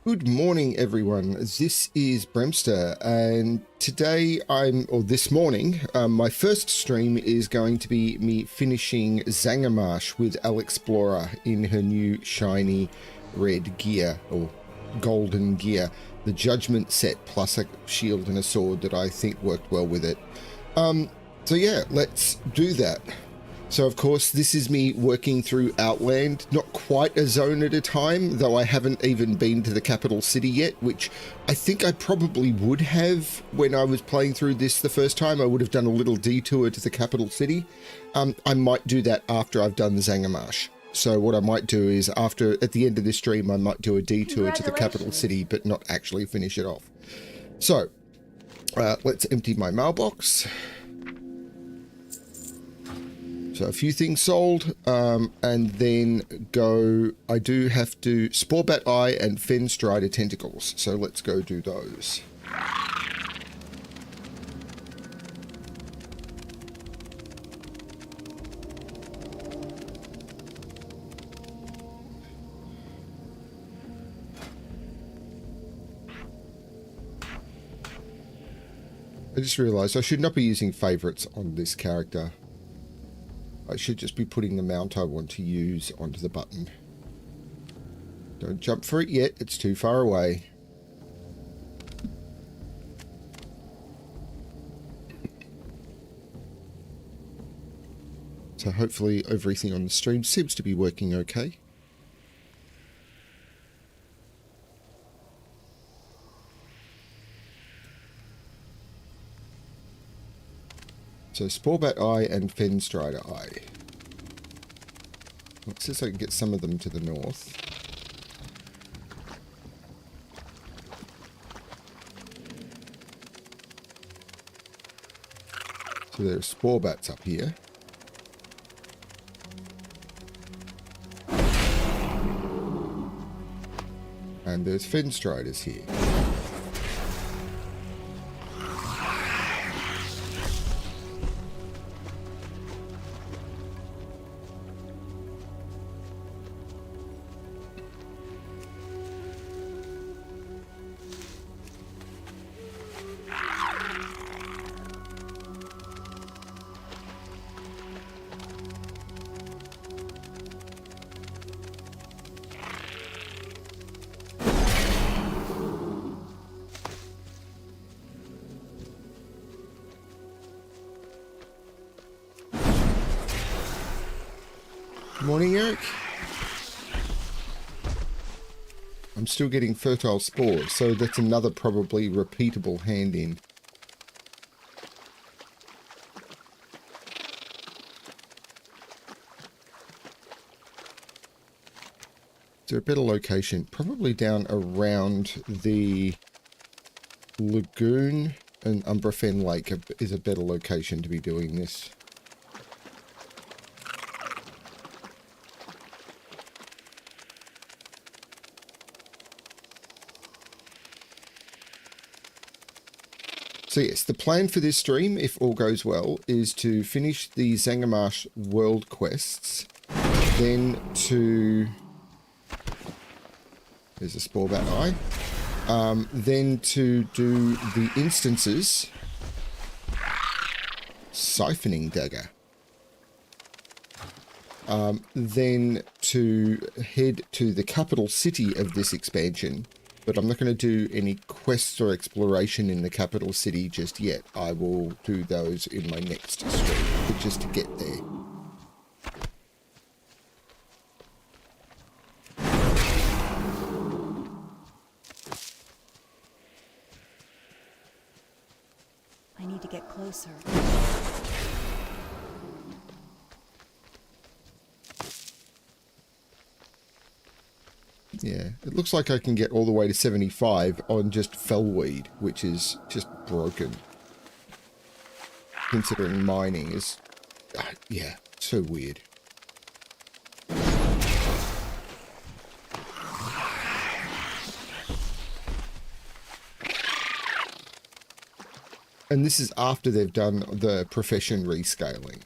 Good morning, everyone. This is Bremster, and today this morning, my first stream is going to be me finishing Zangarmarsh with Alexplorer in her new shiny red gear, or golden gear, the Judgment set, plus a shield and a sword that I think worked well with it. So yeah, let's do that. So of course, this is me working through Outland, not quite a zone at a time, though I haven't even been to the capital city yet, which I think I probably would have when I was playing through this the first time. I would have done a little detour to the capital city. I might do that after I've done Zangarmarsh. So what I might do is at the end of this stream, I might do a detour to the capital city, but not actually finish it off. So let's empty my mailbox. So a few things sold, and then I do have to Sporebat Eye and Fenstrider Tentacles, so let's go do those. I just realized I should not be using favorites on this character. I should just be putting the mount I want to use onto the button. Don't jump for it yet, it's too far away. So hopefully everything on the stream seems to be working okay. So Sporebat Eye and Fenstrider Eye. It says I can get some of them to the north. So there's Sporebats up here. And there's Fenstriders here. Morning, Eric. I'm still getting fertile spores, so that's another probably repeatable hand-in. Is there a better location? Probably down around the lagoon, and Umbrafen Lake is a better location to be doing this. So yes, the plan for this stream, if all goes well, is to finish the Zangarmarsh world quests, then to... There's a Sporebat Eye. Then to do the instances, Siphoning Dagger. Then to head to the capital city of this expansion, but I'm not going to do any quests or exploration in the capital city just yet. I will do those in my next stream, but just to get there. I need to get closer. Yeah, it looks like I can get all the way to 75 on just fellweed, which is just broken. Considering mining is, yeah, so weird. And this is after they've done the profession rescaling.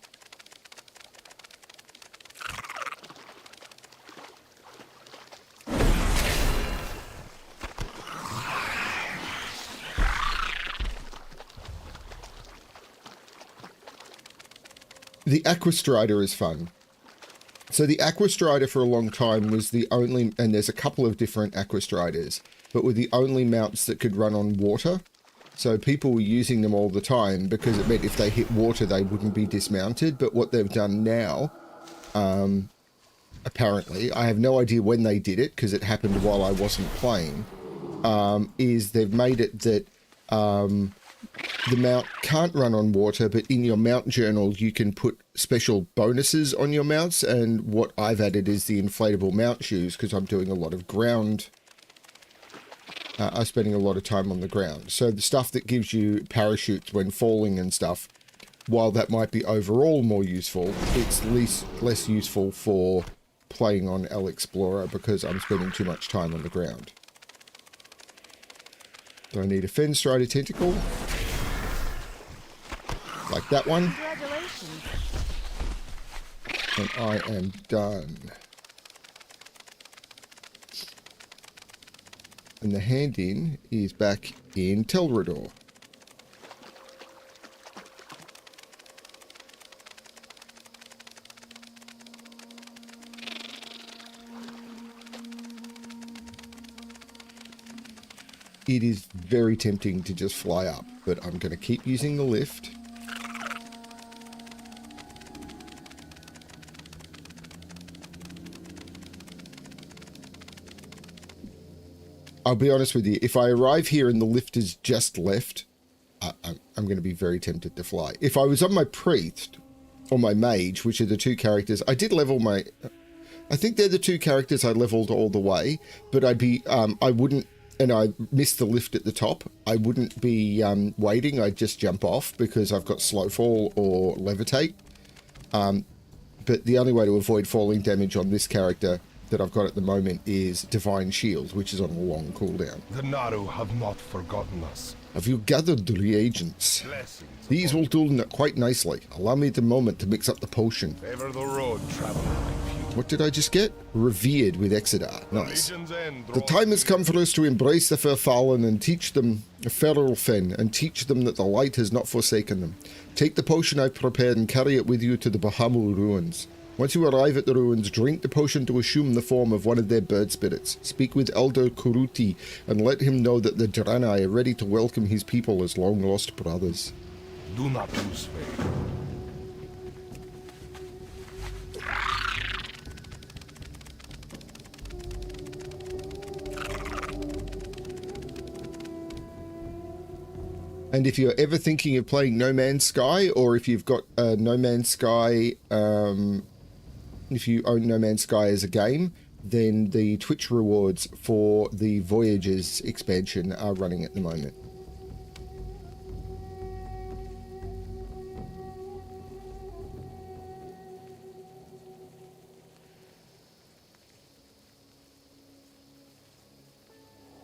the Aquastrider is fun. So the Aquastrider for a long time was the only, and there's a couple of different Aquastriders, but were the only mounts that could run on water. So people were using them all the time because it meant if they hit water, they wouldn't be dismounted. But what they've done now, apparently, I have no idea when they did it because it happened while I wasn't playing, is they've made it that the mount can't run on water, but in your mount journal, you can put special bonuses on your mounts. And what I've added is the inflatable mount shoes because I'm doing a lot of ground. I'm spending a lot of time on the ground. So the stuff that gives you parachutes when falling and stuff, while that might be overall more useful, it's less useful for playing on Alexplorer because I'm spending too much time on the ground. Do I need a Fenstrider tentacle? Like that one. Congratulations. And I am done. And the hand-in is back in Telrador. It is very tempting to just fly up, but I'm going to keep using the lift. I'll be honest with you, if I arrive here and the lift is just left, I'm going to be very tempted to fly. If I was on my priest or my mage, which are the two characters, I did level my... I think they're the two characters I leveled all the way, but I'd be... I wouldn't... And I missed the lift at the top. I wouldn't be waiting. I'd just jump off because I've got slow fall or levitate. But the only way to avoid falling damage on this character that I've got at the moment is Divine Shield, which is on a long cooldown. The Naru have not forgotten us. Have you gathered the reagents? Blessings. These will do quite nicely. Allow me the moment to mix up the potion. Favor the road, traveler. What did I just get? Revered with Exeter. Nice. Legion's end The draws time has come for us to embrace the fair fallen and teach them, feral fen, and teach them that the light has not forsaken them. Take the potion I've prepared and carry it with you to the Bahamut ruins. Once you arrive at the ruins, drink the potion to assume the form of one of their bird spirits. Speak with Elder Kuruti and let him know that the Draenei are ready to welcome his people as long-lost brothers. Do not lose faith. And if you're ever thinking of playing No Man's Sky, or if you've got No Man's Sky, if you own No Man's Sky as a game, then the Twitch rewards for the Voyages expansion are running at the moment.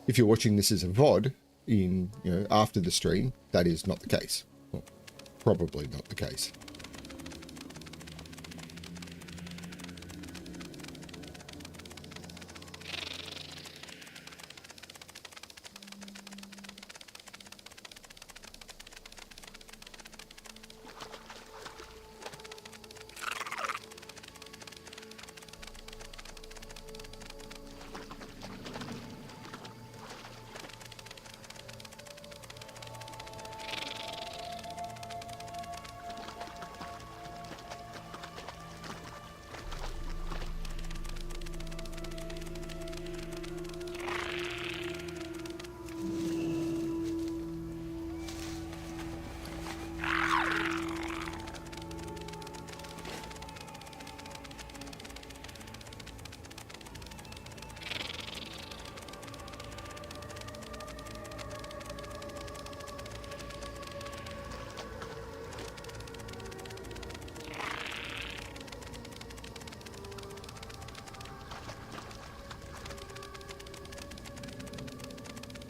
If you're watching this as a VOD, after the stream, that is not the case. Well, probably not the case.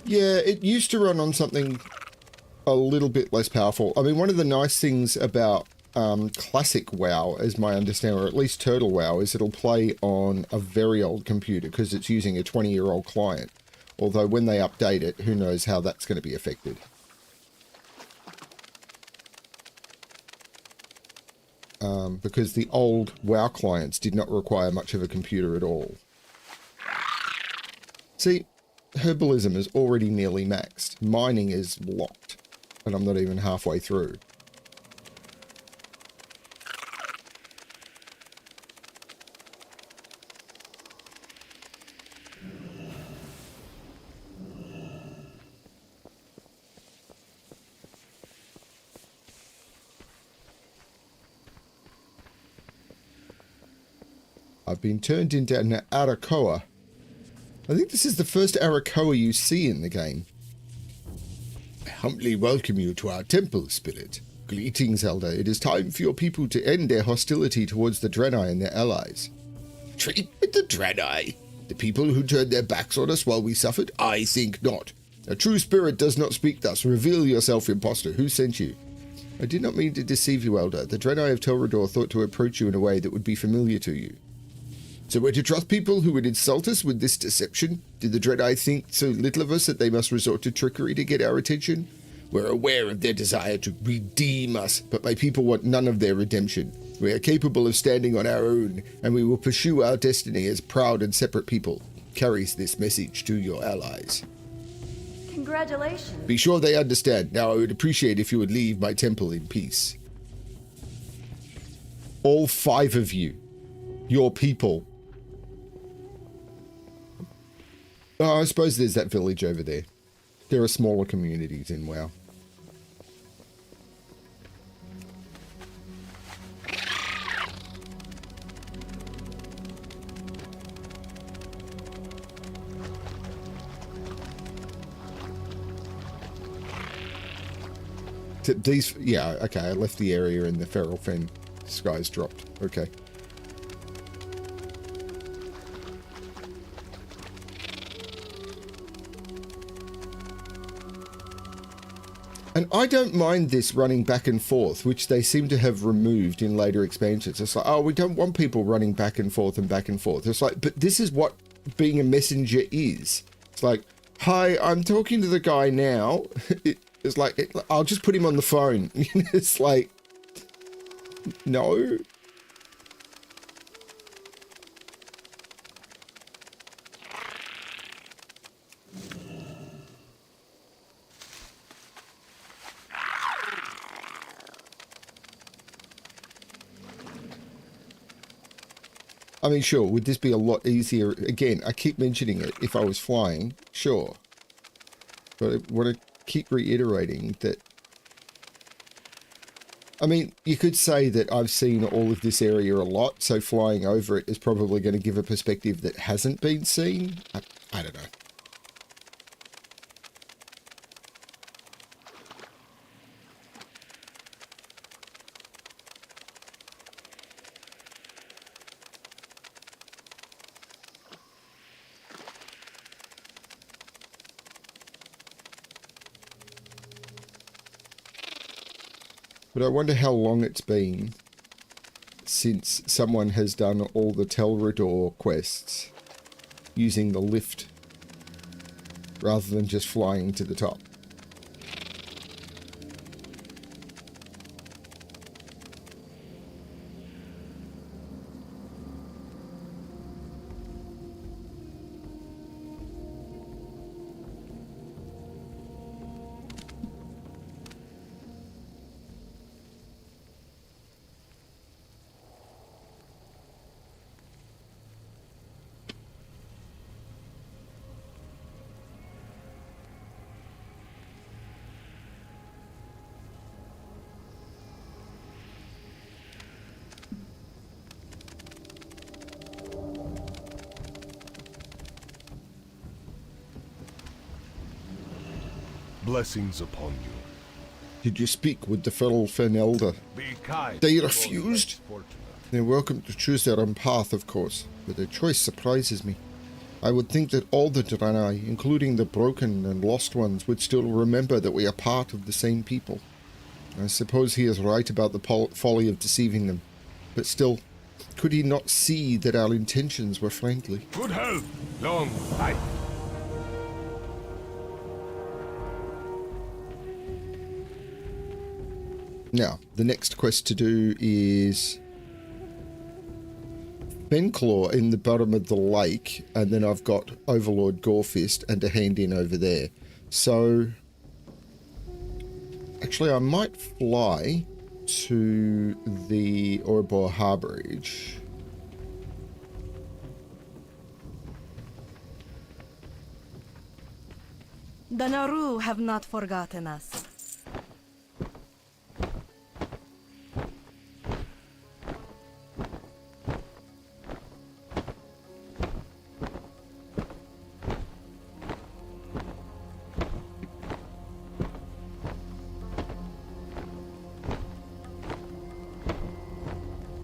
Yeah, it used to run on something a little bit less powerful. I mean, one of the nice things about classic WoW, as my understanding, or at least Turtle WoW, is it'll play on a very old computer because it's using a 20-year-old client. Although when they update it, who knows how that's going to be affected. because the old WoW clients did not require much of a computer at all. See, herbalism is already nearly maxed. Mining is locked, and I'm not even halfway through. I've been turned into an Arakoa. I think this is the first Arakoa you see in the game. I humbly welcome you to our temple, Spirit. Greetings, Elder. It is time for your people to end their hostility towards the Draenei and their allies. Treat with the Draenei? The people who turned their backs on us while we suffered? I think not. A true spirit does not speak thus. Reveal yourself, impostor. Who sent you? I did not mean to deceive you, Elder. The Draenei of Telrador thought to approach you in a way that would be familiar to you. So we're to trust people who would insult us with this deception? Did the Draenei think so little of us that they must resort to trickery to get our attention? We're aware of their desire to redeem us, but my people want none of their redemption. We are capable of standing on our own, and we will pursue our destiny as proud and separate people. Carries this message to your allies. Congratulations. Be sure they understand. Now I would appreciate if you would leave my temple in peace. All 5 of you, your people. Oh, I suppose there's that village over there. There are smaller communities in WoW. These, yeah, okay, I left the area and the Feral Fen skies dropped. Okay. And I don't mind this running back and forth, which they seem to have removed in later expansions. It's like, oh, we don't want people running back and forth and back and forth. It's like, but this is what being a messenger is. It's like, hi, I'm talking to the guy now. It's like, I'll just put him on the phone. It's like, no. I mean, sure, would this be a lot easier? Again, I keep mentioning it. If I was flying, sure. But I want to keep reiterating that. I mean, you could say that I've seen all of this area a lot, so flying over it is probably going to give a perspective that hasn't been seen. I don't know. But I wonder how long it's been since someone has done all the Telrador quests using the lift rather than just flying to the top. Blessings upon you. Did you speak with the Feral Fen Elder? Be kind. They to refused? those less fortunate. They're welcome to choose their own path, of course, but their choice surprises me. I would think that all the Draenei, including the broken and lost ones, would still remember that we are part of the same people. I suppose he is right about the folly of deceiving them, but still, could he not see that our intentions were friendly? Good health. Long life. Now, the next quest to do is Benclaw in the bottom of the lake, and then I've got Overlord Gorefist and a hand in over there. So, actually, I might fly to the Orebor Harbourage. The Naru have not forgotten us.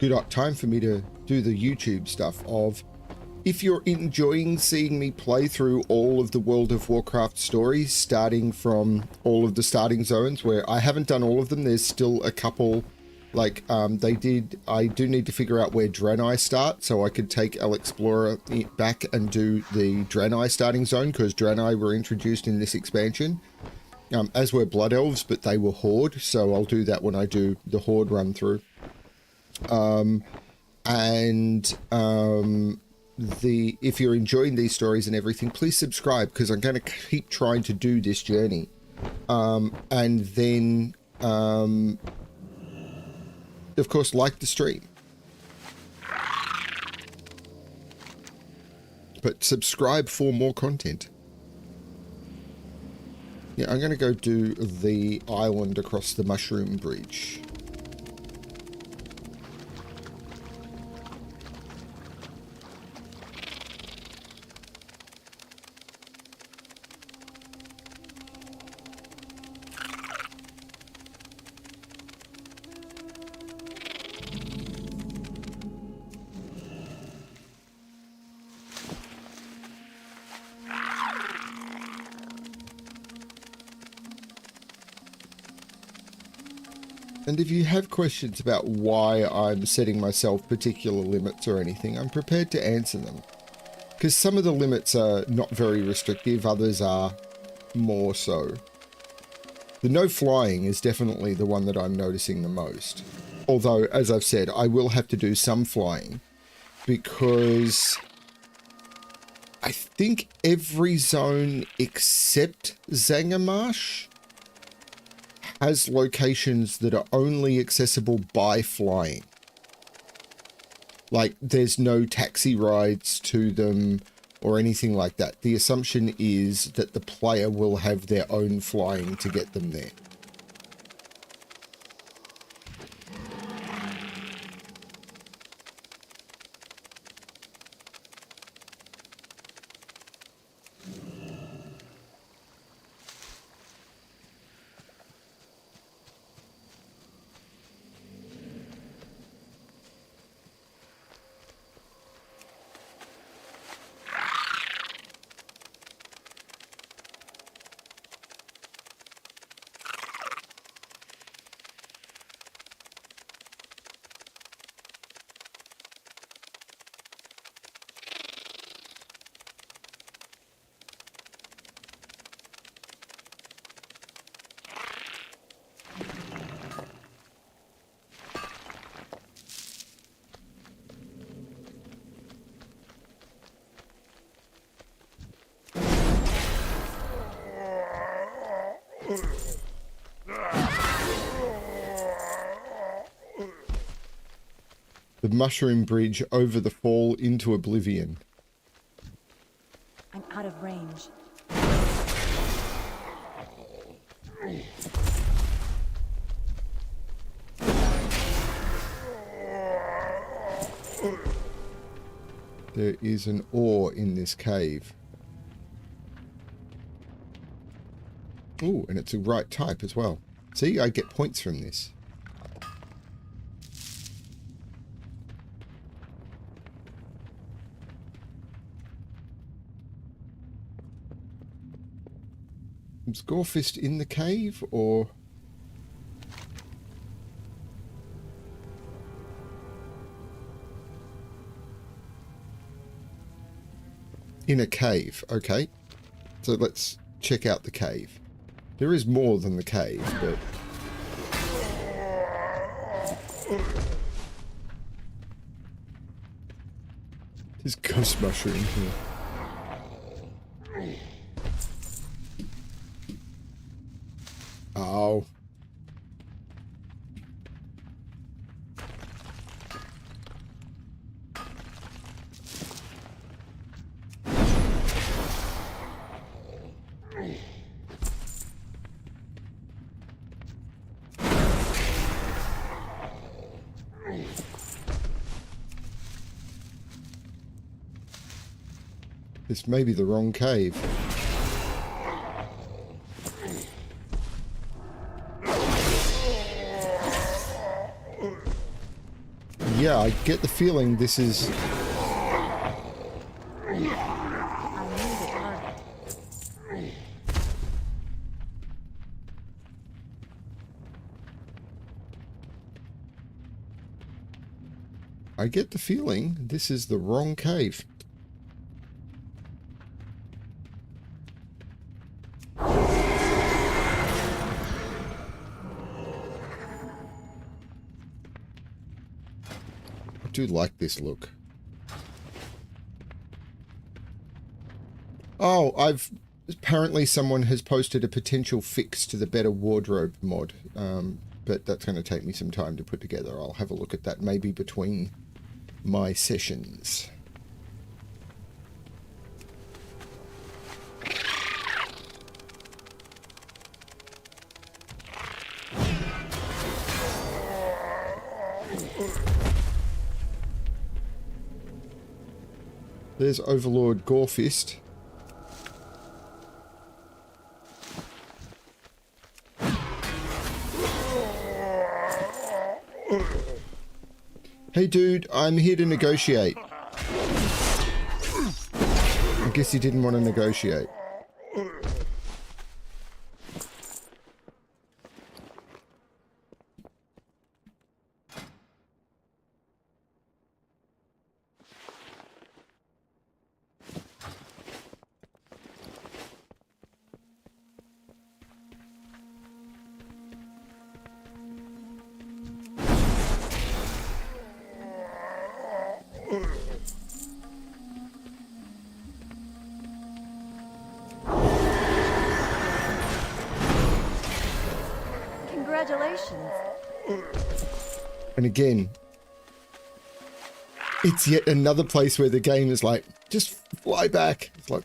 Good time for me to do the YouTube stuff of, if you're enjoying seeing me play through all of the World of Warcraft stories, starting from all of the starting zones, where I haven't done all of them, there's still a couple, like, I do need to figure out where Draenei start, so I could take Alexplorer back and do the Draenei starting zone, because Draenei were introduced in this expansion, as were Blood Elves, but they were Horde, so I'll do that when I do the Horde run through. If you're enjoying these stories and everything, please subscribe, because I'm going to keep trying to do this journey. And then, of course, like the stream. But subscribe for more content. Yeah, I'm going to go do the island across the Mushroom Bridge. And if you have questions about why I'm setting myself particular limits or anything, I'm prepared to answer them. Because some of the limits are not very restrictive, others are more so. The no flying is definitely the one that I'm noticing the most. Although, as I've said, I will have to do some flying, because I think every zone except Zangarmarsh has locations that are only accessible by flying. Like, there's no taxi rides to them or anything like that. The assumption is that the player will have their own flying to get them there. The Mushroom Bridge over the fall into oblivion. I'm out of range. There is an ore in this cave. Ooh, and it's a right type as well. See, I get points from this. Is Gorefist in the cave, or... In a cave, okay. So let's check out the cave. There is more than the cave, but... There's ghost mushroom here. Oh. This may be the wrong cave. Yeah, I get the feeling this is... I knew the target. I get the feeling this is the wrong cave. I do like this look. Oh, apparently someone has posted a potential fix to the better wardrobe mod, but that's going to take me some time to put together. I'll have a look at that maybe between my sessions. There's Overlord Gorefist. Hey dude, I'm here to negotiate. I guess he didn't want to negotiate. Congratulations. And again, it's yet another place where the game is like, just fly back. It's like,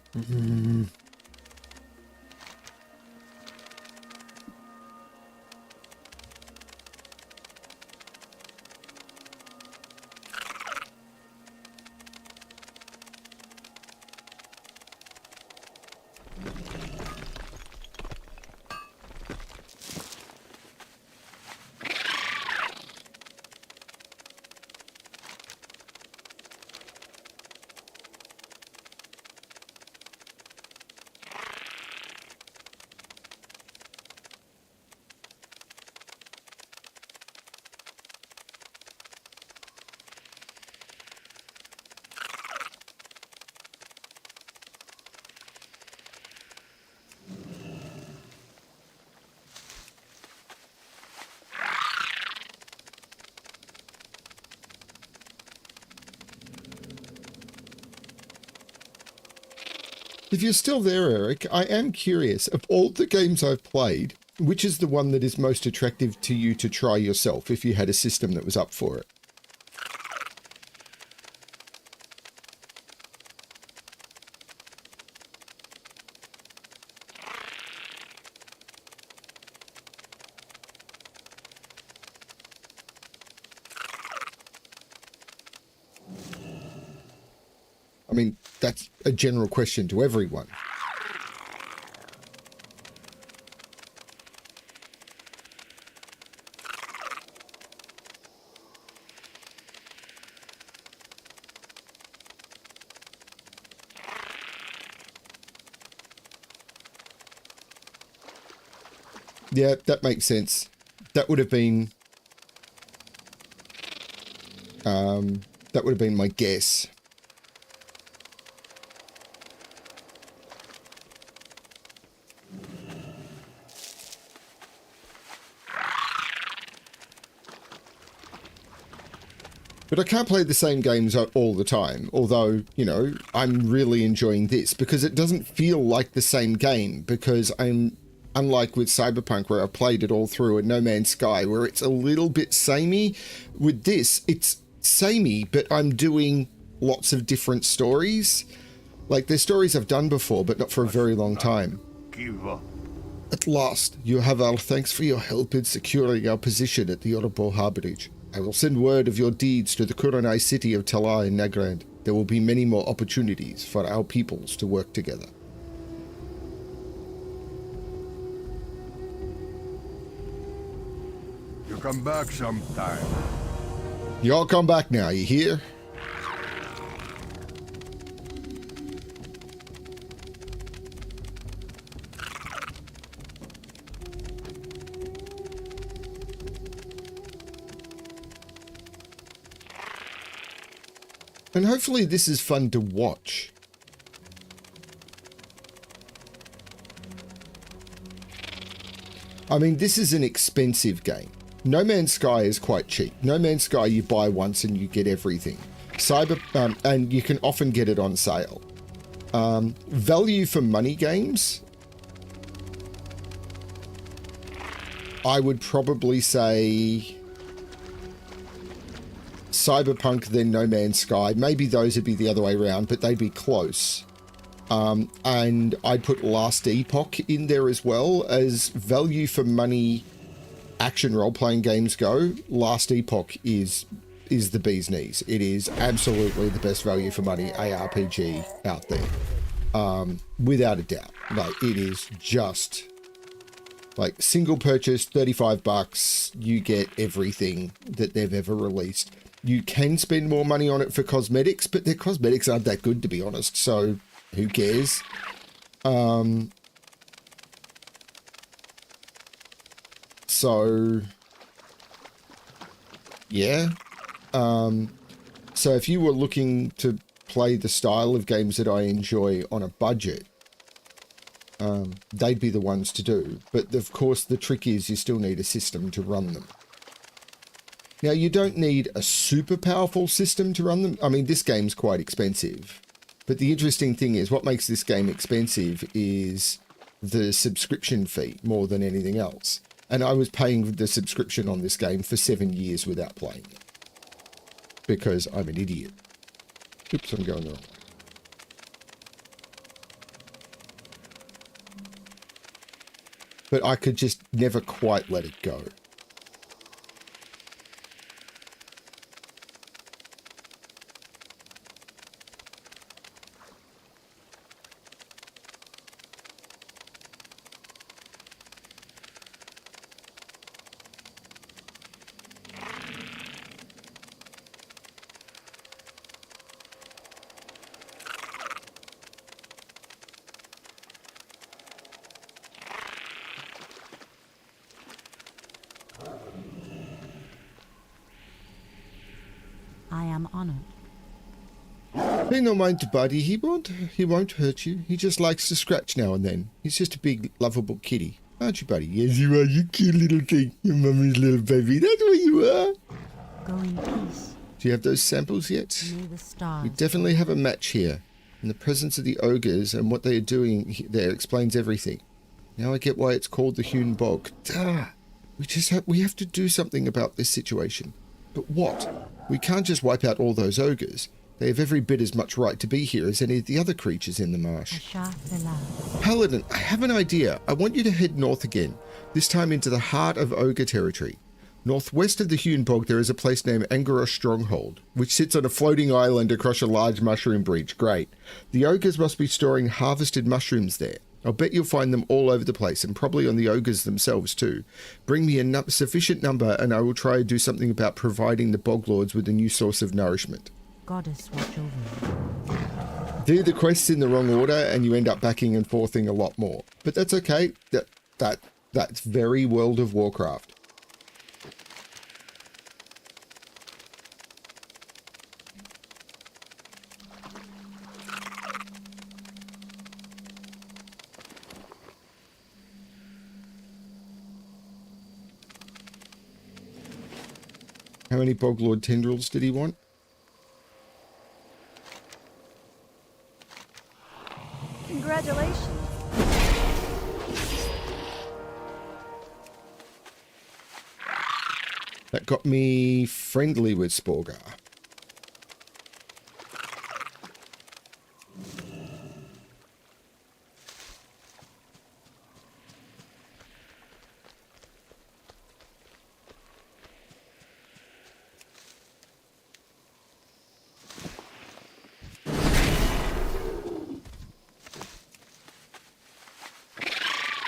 if you're still there, Eric, I am curious, of all the games I've played, which is the one that is most attractive to you to try yourself if you had a system that was up for it? I mean, that's a general question to everyone. Yeah, that makes sense. That would have been my guess. But I can't play the same games all the time, although, you know, I'm really enjoying this because it doesn't feel like the same game, because I'm, unlike with Cyberpunk where I played it all through, and No Man's Sky where it's a little bit samey, with this, it's samey, but I'm doing lots of different stories. Like, they're stories I've done before, but not for a very long time. At last, you have our thanks for your help in securing our position at the Orobo Harborage. I will send word of your deeds to the Kuranai city of Tala in Nagrand. There will be many more opportunities for our peoples to work together. You come back sometime. You all come back now, you hear? And hopefully this is fun to watch. I mean, this is an expensive game. No Man's Sky is quite cheap. No Man's Sky you buy once and you get everything. And you can often get it on sale. Value for money games, I would probably say Cyberpunk, then No Man's Sky. Maybe those would be the other way around, but they'd be close. And I'd put Last Epoch in there as well. As value for money action role-playing games go, Last Epoch is the bee's knees. It is absolutely the best value for money ARPG out there. Without a doubt. Like, it is just like single purchase, $35, you get everything that they've ever released. You can spend more money on it for cosmetics, but their cosmetics aren't that good, to be honest, so who cares? So, yeah. So if you were looking to play the style of games that I enjoy on a budget, they'd be the ones to do. But of course, the trick is you still need a system to run them. Now, you don't need a super powerful system to run them. I mean, this game's quite expensive. But the interesting thing is, what makes this game expensive is the subscription fee more than anything else. And I was paying the subscription on this game for 7 years without playing it. Because I'm an idiot. Oops, I'm going the wrong way. But I could just never quite let it go. I am honored. Pay no mind to Buddy. He won't hurt you. He just likes to scratch now and then. He's just a big, lovable kitty. Aren't you, Buddy? Yes, you are. You cute little thing. Your mummy's little baby. That's what you are. Go in peace. Do you have those samples yet? May the stars. We definitely have a match here. And the presence of the ogres and what they are doing there explains everything. Now I get why it's called the Hewn Bog. Duh. We have to do something about this situation. But what? We can't just wipe out all those ogres. They have every bit as much right to be here as any of the other creatures in the marsh. Paladin, I have an idea. I want you to head north again, this time into the heart of ogre territory. Northwest of the Hewn Bog, there is a place named Angora Stronghold, which sits on a floating island across a large mushroom breach. Great. The ogres must be storing harvested mushrooms there. I'll bet you'll find them all over the place, and probably on the ogres themselves too. Bring me a sufficient number, and I will try to do something about providing the bog lords with a new source of nourishment. Goddess watch over you. Do the quests in the wrong order, and you end up backing and forthing a lot more. But that's okay. That's very World of Warcraft. How many Boglord tendrils did he want? Congratulations. That got me friendly with Sporgar.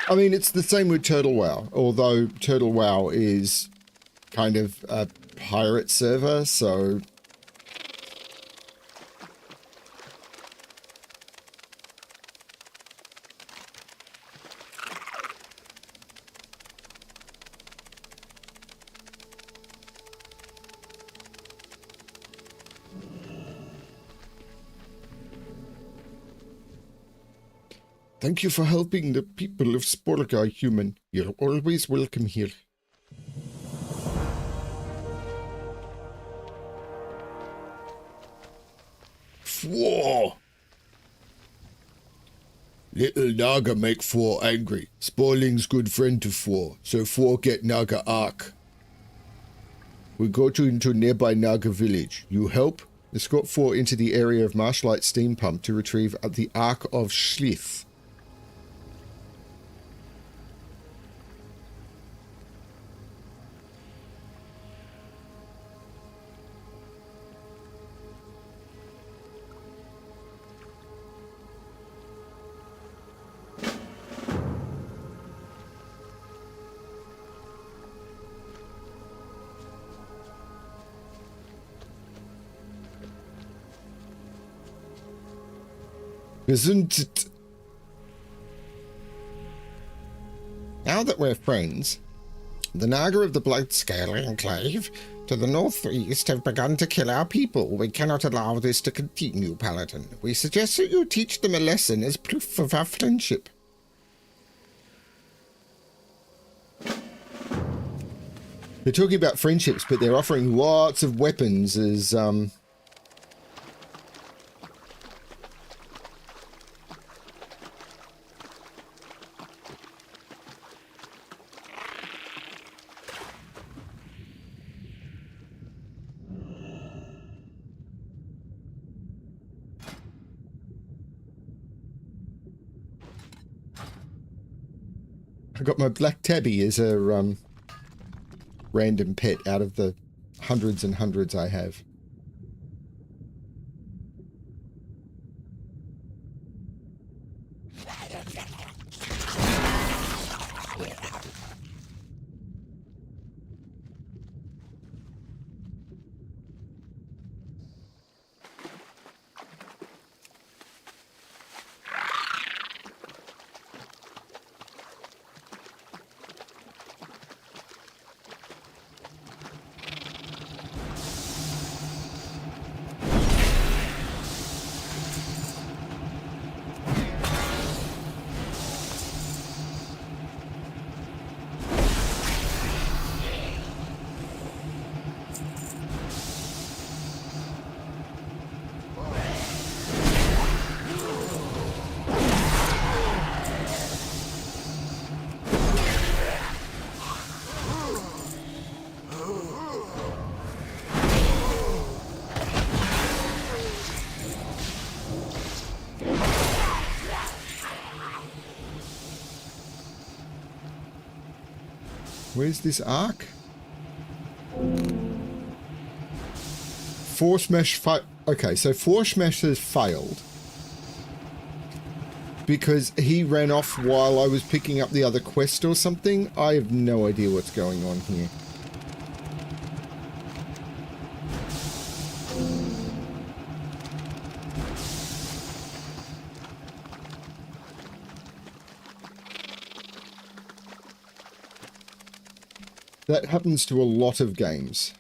I mean, it's the same with Turtle WoW, although Turtle WoW is kind of a pirate server, so... Thank you for helping the people of Sporgar, human. You're always welcome here. Four. Little Naga make Four angry. Spoiling's good friend to Four, so Four get Naga Ark. We go into nearby Naga village. You help? Escort Four into the area of Marshlight Steam Pump to retrieve the Ark of Schlith. Isn't it? Now that we're friends, the Naga of the Blightscale Enclave to the northeast have begun to kill our people. We cannot allow this to continue, Paladin. We suggest that you teach them a lesson as proof of our friendship. They're talking about friendships, but they're offering lots of weapons as, I got my black tabby as a random pet out of the hundreds and hundreds I have. Where's this arc? Four Smash okay, so Four Smash has failed because he ran off while I was picking up the other quest or something. I have no idea what's going on here. That happens to a lot of games.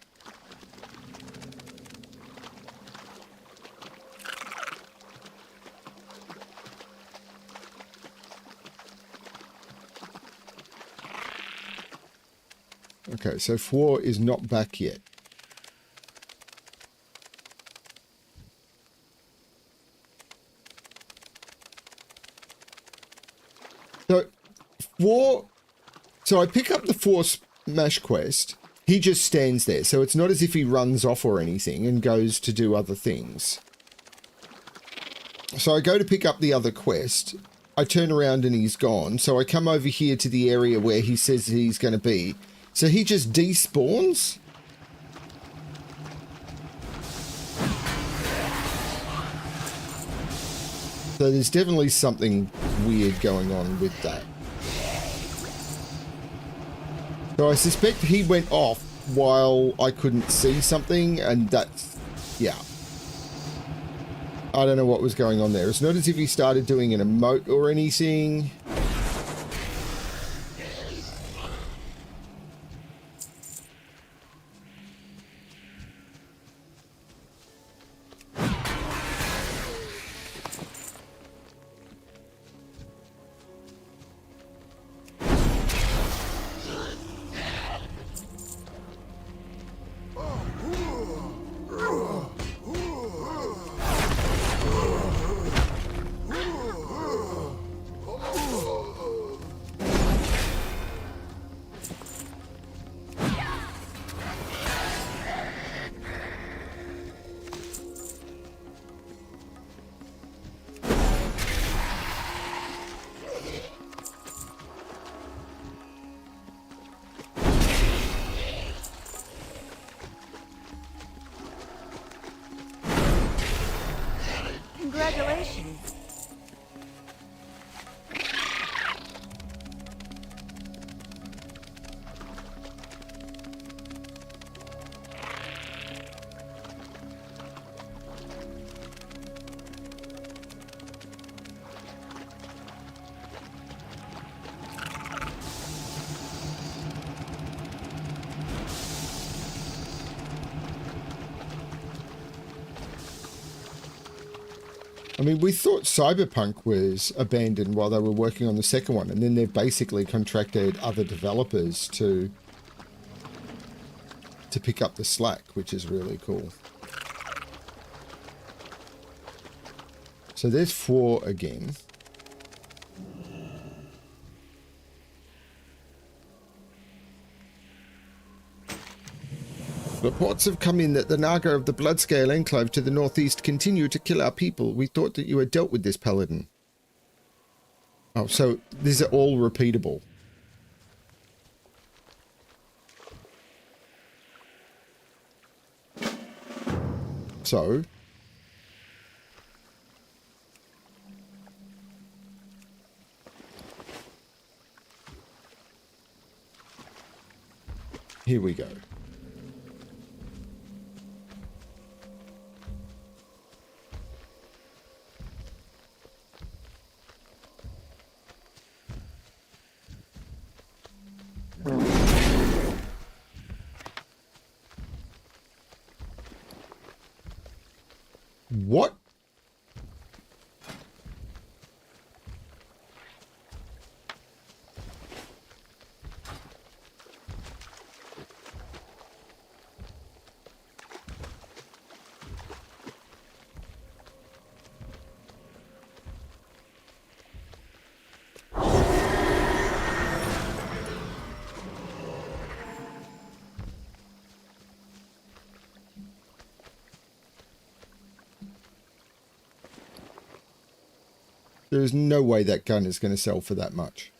Okay, so 4 is not back yet. So I pick up the 4 smash quest. He just stands there. So it's not as if he runs off or anything and goes to do other things. So I go to pick up the other quest. I turn around and he's gone. So I come over here to the area where he says he's going to be. So he just despawns. So there's definitely something weird going on with that. So I suspect he went off while I couldn't see something, and that's, yeah. I don't know what was going on there. It's not as if he started doing an emote or anything. Congratulations. I mean, we thought Cyberpunk was abandoned while they were working on the second one, and then they've basically contracted other developers to pick up the slack, which is really cool. So there's 4 again. Reports have come in that the Naga of the Bloodscale Enclave to the northeast continue to kill our people. We thought that you had dealt with this, Paladin. Oh, so these are all repeatable. So here we go. What? There is no way that gun is going to sell for that much.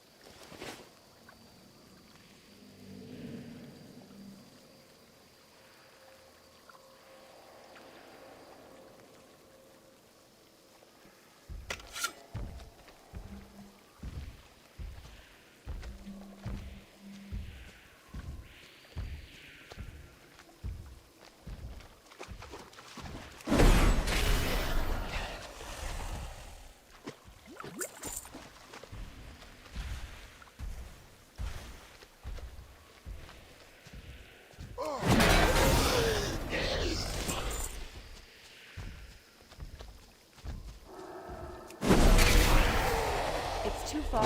It's too far.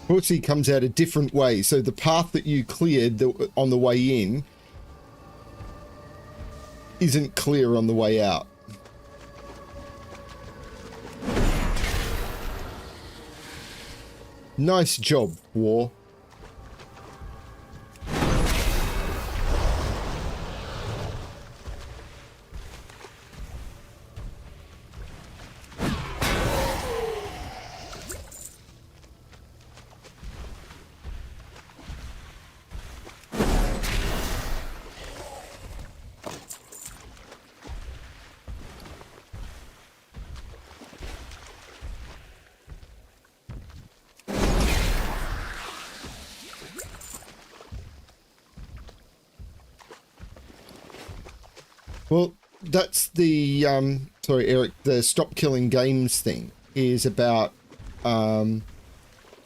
Horsey comes out a different way, so the path that you cleared on the way in isn't clear on the way out. Nice job, War. Well, that's the, sorry, Eric, the stop killing games thing is about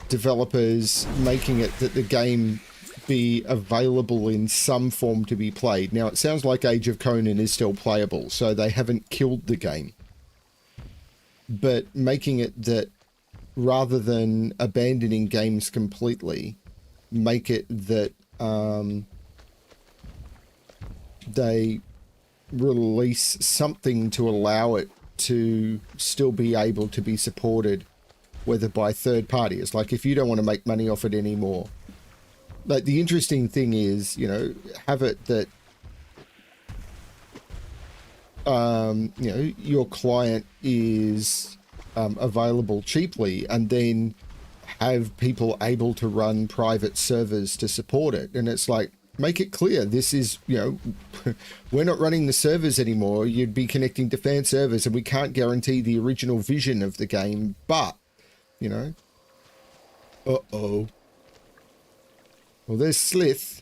developers making it that the game be available in some form to be played. Now, it sounds like Age of Conan is still playable, so they haven't killed the game. But making it that rather than abandoning games completely, make it that they release something to allow it to still be able to be supported, whether by third parties. Like, if you don't want to make money off it anymore, like, the interesting thing is, you know, have it that you know, your client is available cheaply, and then have people able to run private servers to support it. And it's like, make it clear, this is, you know, we're not running the servers anymore. You'd be connecting to fan servers, and we can't guarantee the original vision of the game, but, you know. Uh-oh. Well, there's Slith.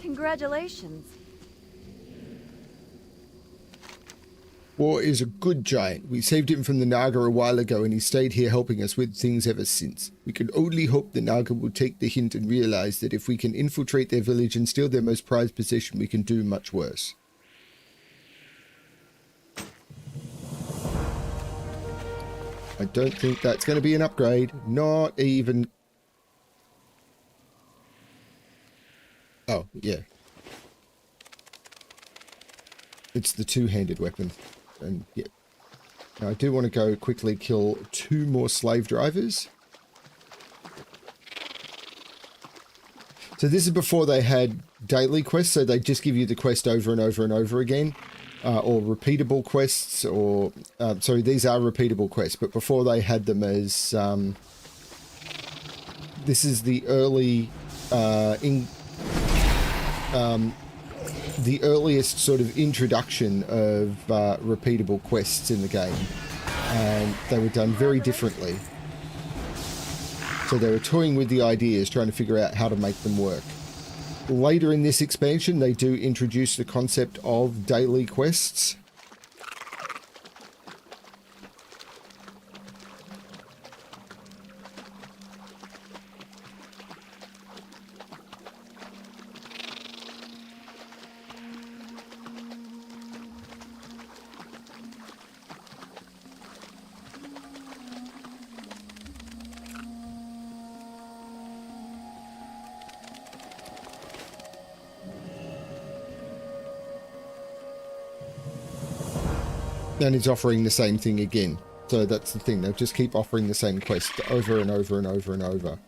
Congratulations. War is a good giant. We saved him from the Naga a while ago, and he stayed here helping us with things ever since. We can only hope the Naga will take the hint and realize that if we can infiltrate their village and steal their most prized possession, we can do much worse. I don't think that's going to be an upgrade. Not even... Oh, yeah. It's the two-handed weapon. And, yeah. Now, I do want to go quickly kill 2 more slave drivers. So this is before they had daily quests, so they just give you the quest over and over and over again. Or repeatable quests, or... sorry, these are repeatable quests, but before they had them as... this is the early... the earliest sort of introduction of repeatable quests in the game, and they were done very differently. So they were toying with the ideas, trying to figure out how to make them work. Later in this expansion, they do introduce the concept of daily quests. And it's offering the same thing again. So that's the thing. They'll just keep offering the same quest over and over and over and over.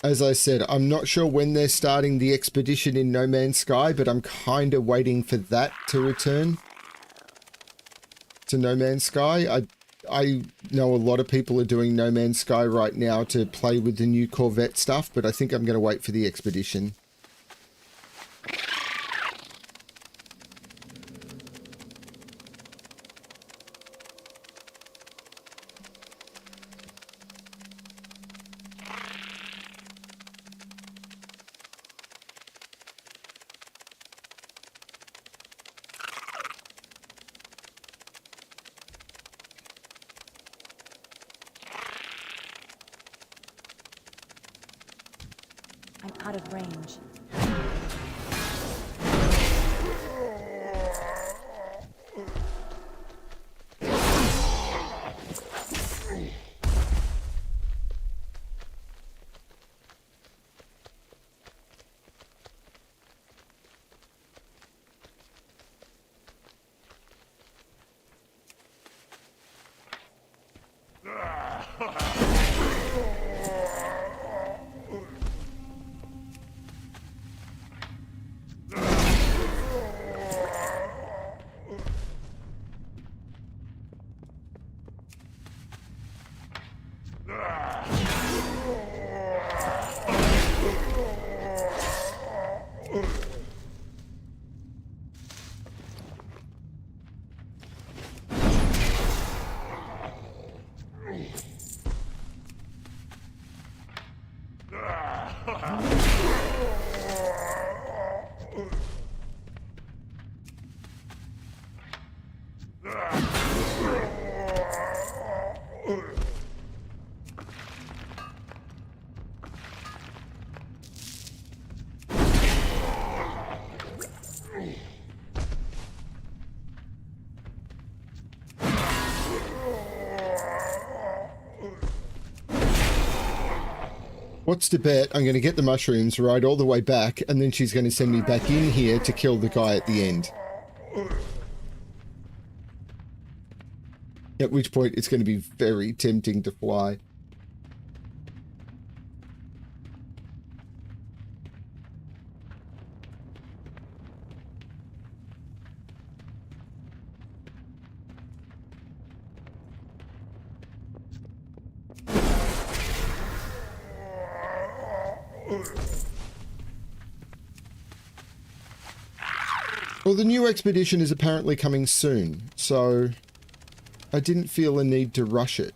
As I said, I'm not sure when they're starting the expedition in No Man's Sky, but I'm kind of waiting for that to return to No Man's Sky. I know a lot of people are doing No Man's Sky right now to play with the new Corvette stuff, but I think I'm going to wait for the expedition. I'm out of range. What's the bet? I'm going to get the mushrooms, ride all the way back, and then she's going to send me back in here to kill the guy at the end. At which point it's going to be very tempting to fly. Well, the new expedition is apparently coming soon, so I didn't feel a need to rush it.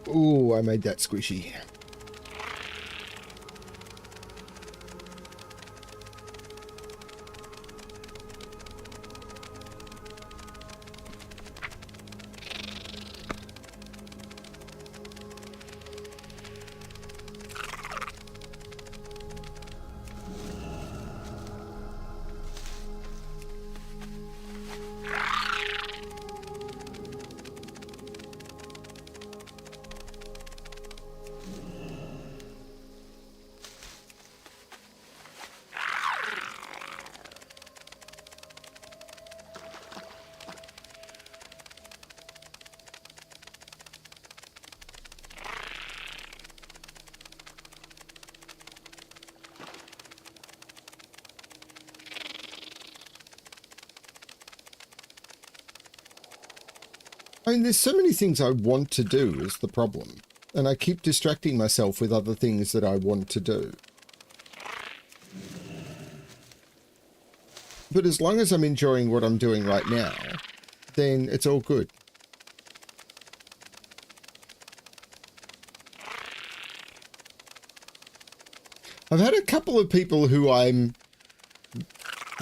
Ooh, I made that squishy. I mean, there's so many things I want to do is the problem. And I keep distracting myself with other things that I want to do. But as long as I'm enjoying what I'm doing right now, then it's all good. I've had a couple of people who I'm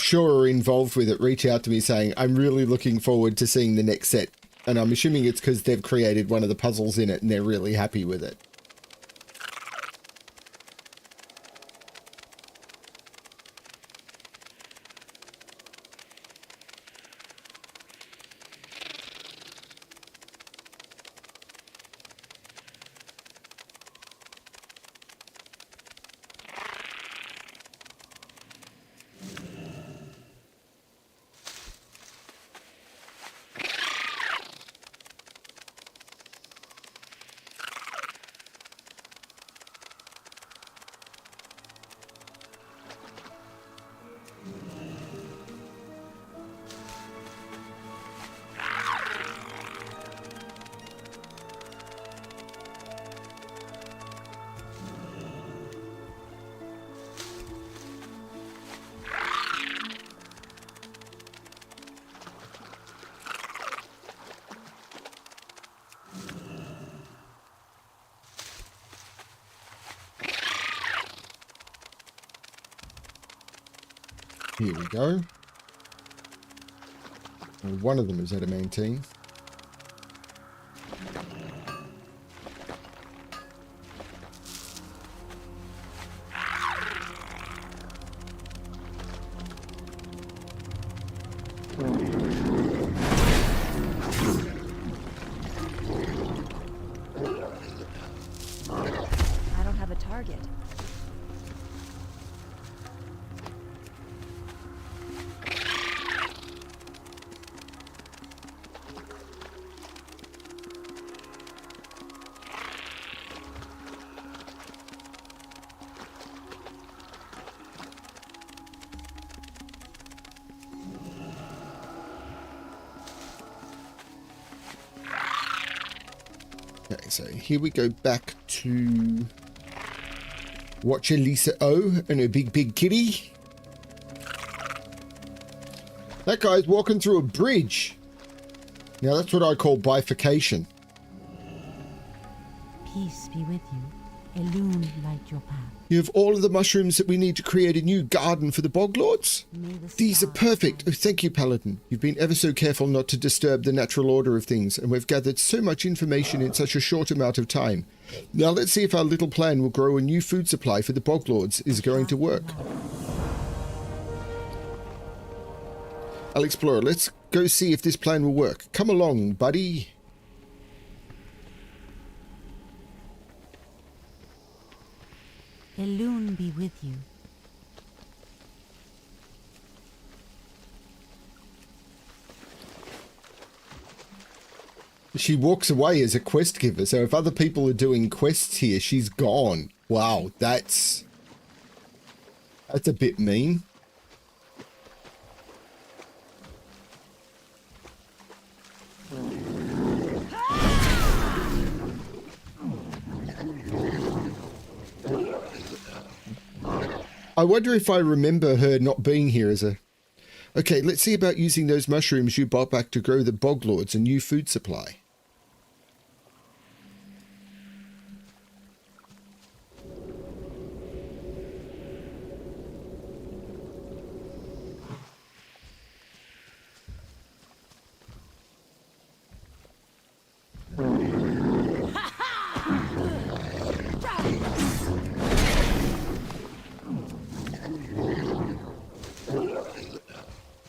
sure are involved with it reach out to me saying, I'm really looking forward to seeing the next set. And I'm assuming it's because they've created one of the puzzles in it and they're really happy with it. Here we go. Well, one of them is adamantine. I don't have a target. Okay, so here we go back to watch Elisa O and her big kitty. That guy's walking through a bridge. Now that's what I call bifurcation. Peace be with you. Elune light your path. You have all of the mushrooms that we need to create a new garden for the Boglords? May the These are stars perfect. guide Oh, thank you, Paladin. You've been ever so careful not to disturb the natural order of things, and we've gathered so much information in such a short amount of time. Now let's see if our little plan will grow a new food supply for the Boglords is going to work. Alexplorer, let's go see if this plan will work. Come along, buddy. Elune be with you. She walks away as a quest giver, so if other people are doing quests here, she's gone. Wow, that's a bit mean. I wonder if I remember her not being here as a... Okay, let's see about using those mushrooms you bought back to grow the boglords a new food supply.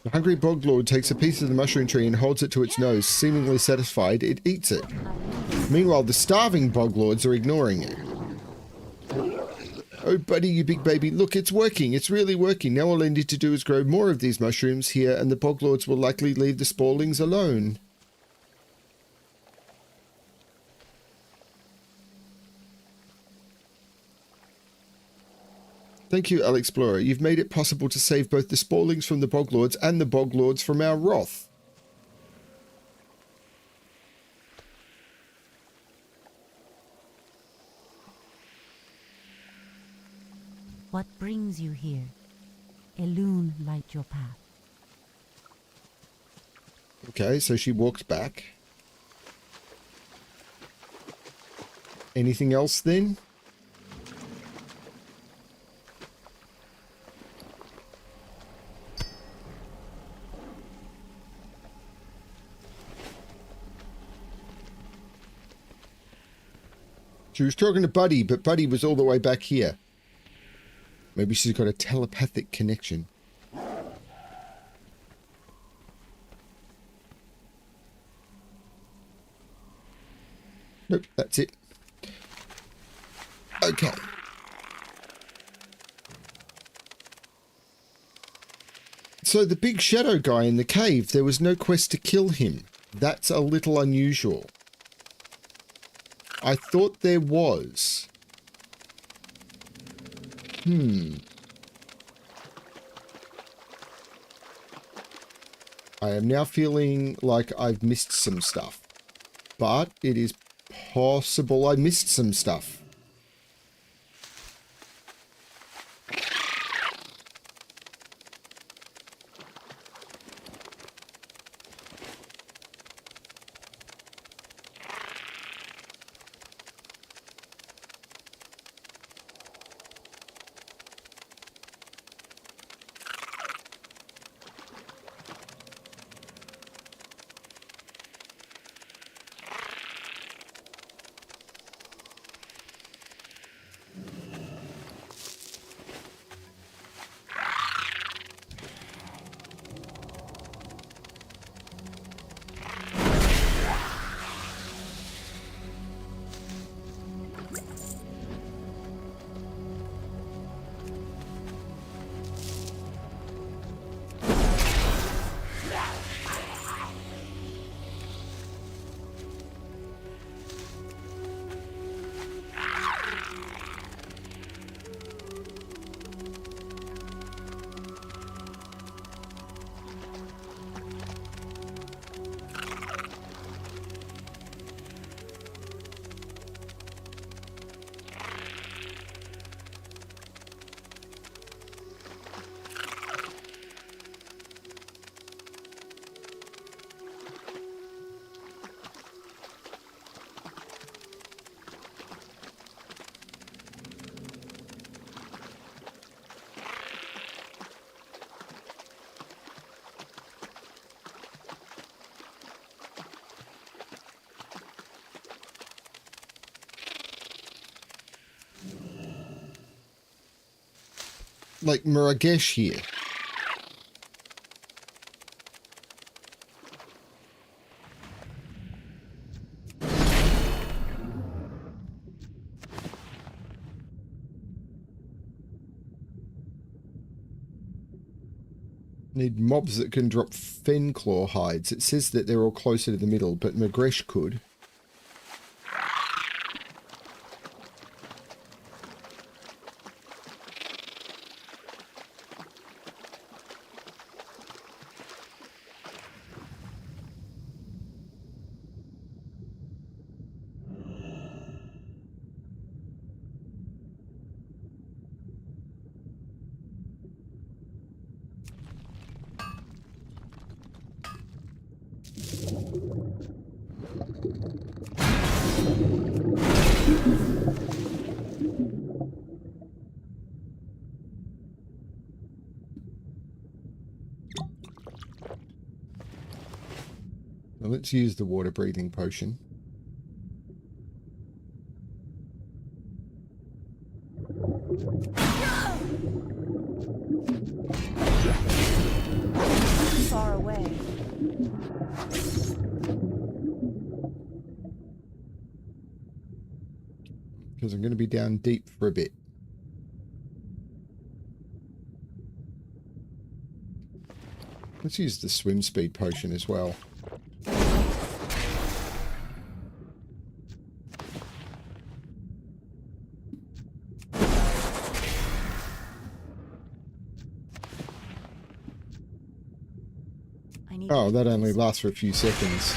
The hungry boglord takes a piece of the mushroom tree and holds it to its nose. Seemingly satisfied, it eats it. Meanwhile, the starving boglords are ignoring it. Oh, buddy, you big baby. Look, it's working. It's really working. Now all I need to do is grow more of these mushrooms here, and the boglords will likely leave the sporlings alone. Thank you, Alexplorer. You've made it possible to save both the sporlings from the boglords and the boglords from our wrath. What brings you here? Elune light your path. Okay, so she walks back. Anything else then? She was talking to Buddy, but Buddy was all the way back here. Maybe she's got a telepathic connection. Nope, that's it. Okay. So the big shadow guy in the cave, there was no quest to kill him. That's a little unusual. I thought there was. I am now feeling like I've missed some stuff. But it is possible I missed some stuff. Like Miragesh here. Need mobs that can drop fen claw hides. It says that they're all closer to the middle, but Magresh could. Now let's use the water breathing potion. Far away. Because I'm going to be down deep for a bit. Let's use the swim speed potion as well. Oh, that only lasts for a few seconds.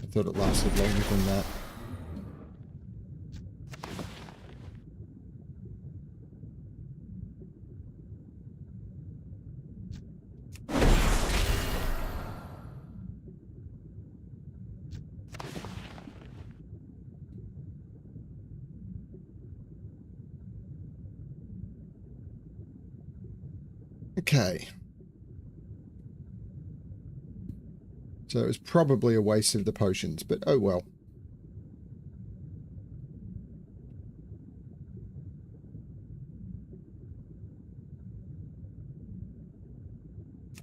I thought it lasted longer than that. Okay. So it was probably a waste of the potions, but oh well.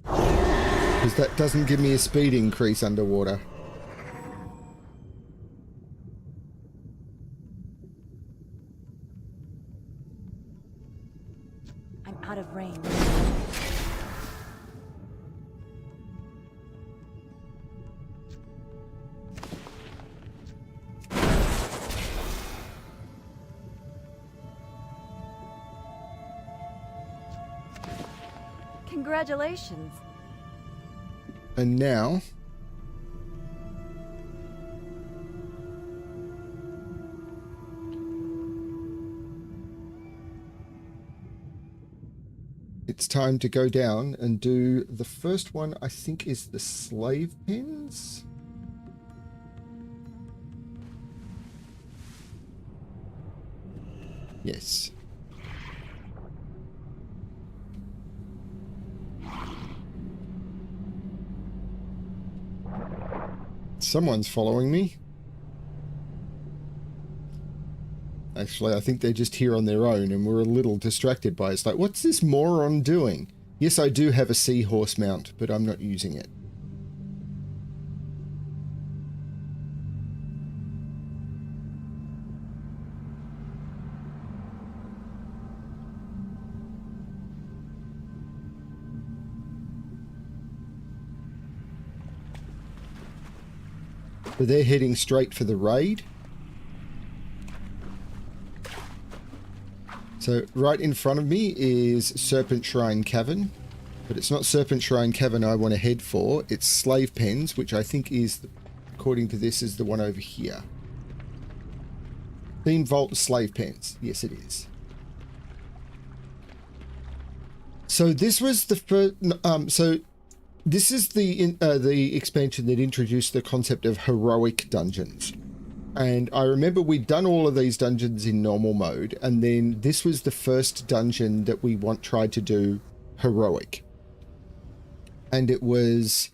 Because that doesn't give me a speed increase underwater. I'm out of range. Congratulations. And now... it's time to go down and do the first one, I think is the slave pens. Yes. Someone's following me. Actually, I think they're just here on their own and we're a little distracted by it. It's like, what's this moron doing? Yes, I do have a seahorse mount, but I'm not using it. So they're heading straight for the raid. So right in front of me is Serpent Shrine Cavern, but it's not Serpent Shrine Cavern I want to head for. It's Slave Pens, which I think is, according to this, is the one over here. Theme Vault Slave Pens. Yes, it is. So this was the first. This is the expansion that introduced the concept of heroic dungeons. And I remember we'd done all of these dungeons in normal mode, and then this was the first dungeon that we tried to do heroic. And it was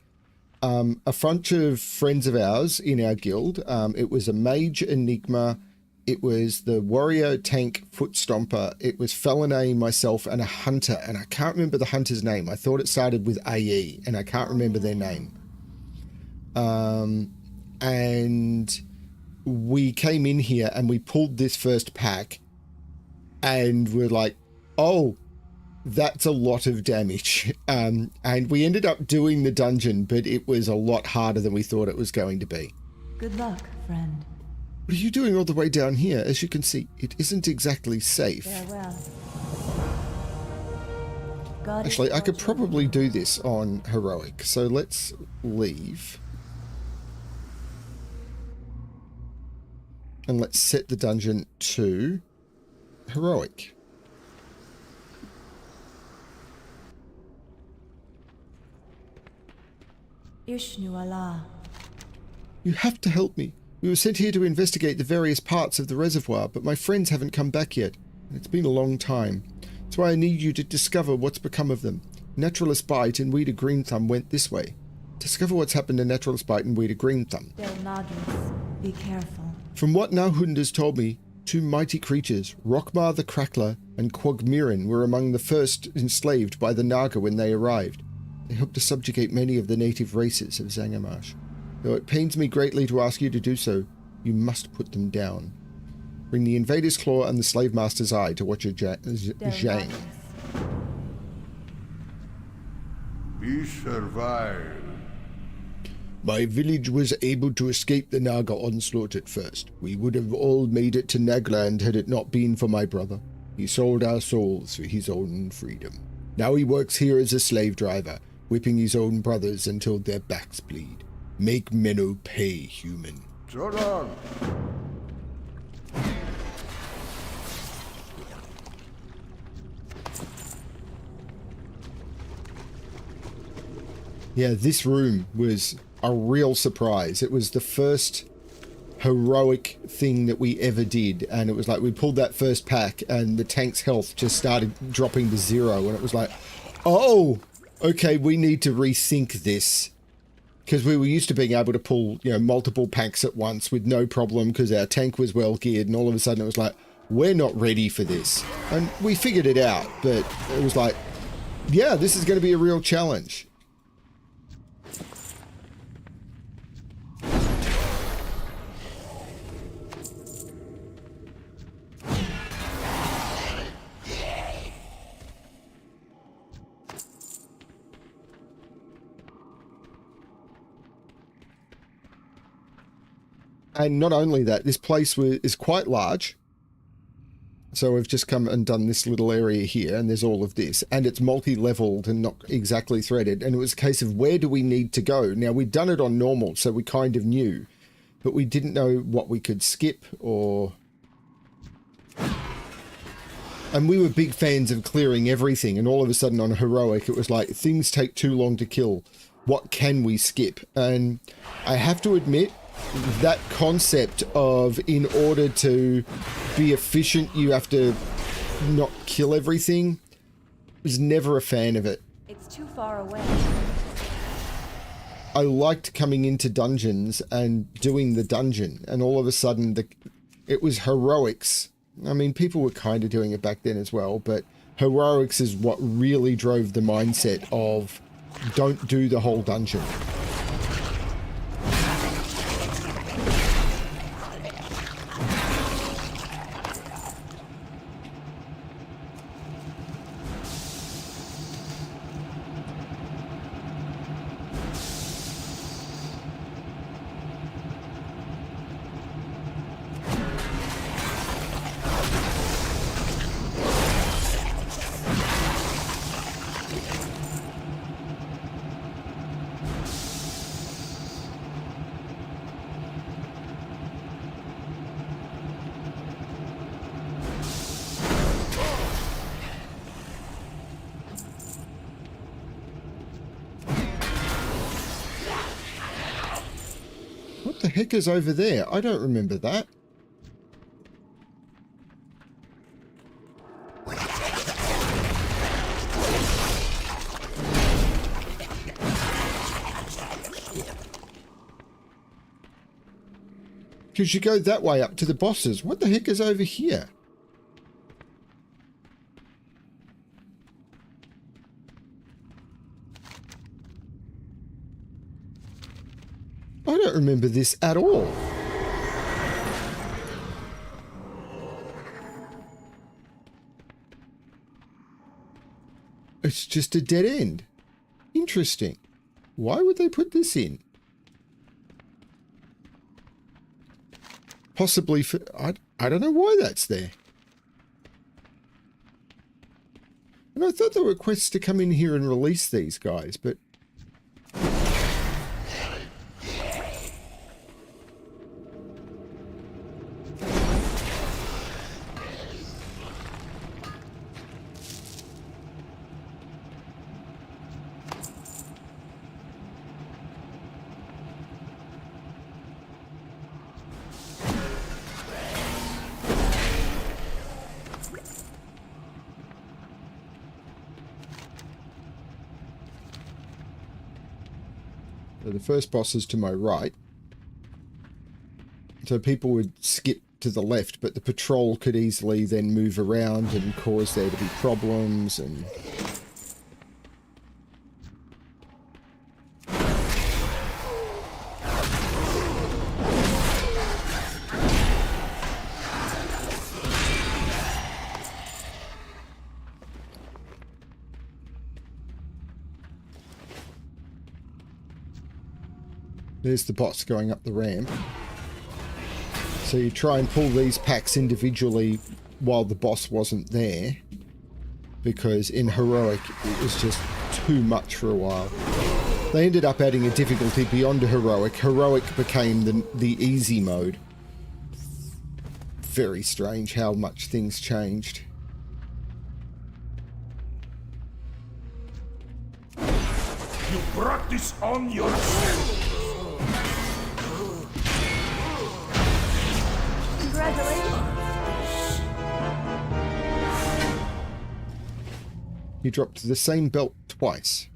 a bunch of friends of ours in our guild. It was a mage enigma, it was the warrior tank foot stomper, it was Felinae, myself, and a hunter, and I can't remember the hunter's name. I thought it started with AE, and I can't remember their name. And we came in here and we pulled this first pack and we're like, oh, That's a lot of damage. And we ended up doing the dungeon, but it was a lot harder than we thought it was going to be. Good luck, friend. What are you doing all the way down here? As you can see, it isn't exactly safe. Farewell. Actually, I could probably do this on heroic. So let's leave. And let's set the dungeon to heroic. Ishnu Allah. You have to help me. We were sent here to investigate the various parts of the reservoir, but my friends haven't come back yet. It's been a long time. That's why I need you to discover what's become of them. Naturalist Bite and Weeder Green Thumb went this way. Discover what's happened to Naturalist Bite and Weeder Green Thumb. Del Nagis. Be careful. From what Nahund has told me, two mighty creatures, Rockmar the Crackler and Quagmirin, were among the first enslaved by the Naga when they arrived. They hope to subjugate many of the native races of Zangarmarsh. Though it pains me greatly to ask you to do so, you must put them down. Bring the Invader's Claw and the Slave Master's Eye to watch your Zhang. We survived. My village was able to escape the Naga onslaught at first. We would have all made it to Nagland had it not been for my brother. He sold our souls for his own freedom. Now he works here as a slave driver, whipping his own brothers until their backs bleed. Make Menno pay, human. So long. Yeah, this room was a real surprise. It was the first heroic thing that we ever did, and it was like we pulled that first pack and the tank's health just started dropping to 0, and it was like, oh, okay, we need to rethink this. Because we were used to being able to pull, you know, multiple packs at once with no problem because our tank was well geared, and all of a sudden it was like, we're not ready for this. And we figured it out, but it was like, yeah, this is going to be a real challenge. And not only that, this place is quite large. So we've just come and done this little area here, and there's all of this. And it's multi-leveled and not exactly threaded. And it was a case of where do we need to go? Now, we'd done it on normal, so we kind of knew. But we didn't know what we could skip or... And we were big fans of clearing everything. And all of a sudden on heroic, it was like, things take too long to kill. What can we skip? And I have to admit, that concept of in order to be efficient you have to not kill everything, was never a fan of it. It's too far away. I liked coming into dungeons and doing the dungeon, and all of a sudden it was heroics. I mean, people were kind of doing it back then as well, but heroics is what really drove the mindset of don't do the whole dungeon. What the heck is over there? I don't remember that. Because you go that way up to the bosses. What the heck is over here? I don't remember this at all. just a dead end. Interesting. Why would they put this in? Possibly for... I don't know why that's there. And I thought there were quests to come in here and release these guys, but... So the first boss is to my right. So people would skip to the left, but the patrol could easily then move around and cause there to be problems and... There's the boss going up the ramp. So you try and pull these packs individually while the boss wasn't there, because in Heroic it was just too much for a while. They ended up adding a difficulty beyond a Heroic. Heroic became the easy mode. Very strange how much things changed. You brought this on yourself. Congratulations. You dropped the same belt twice.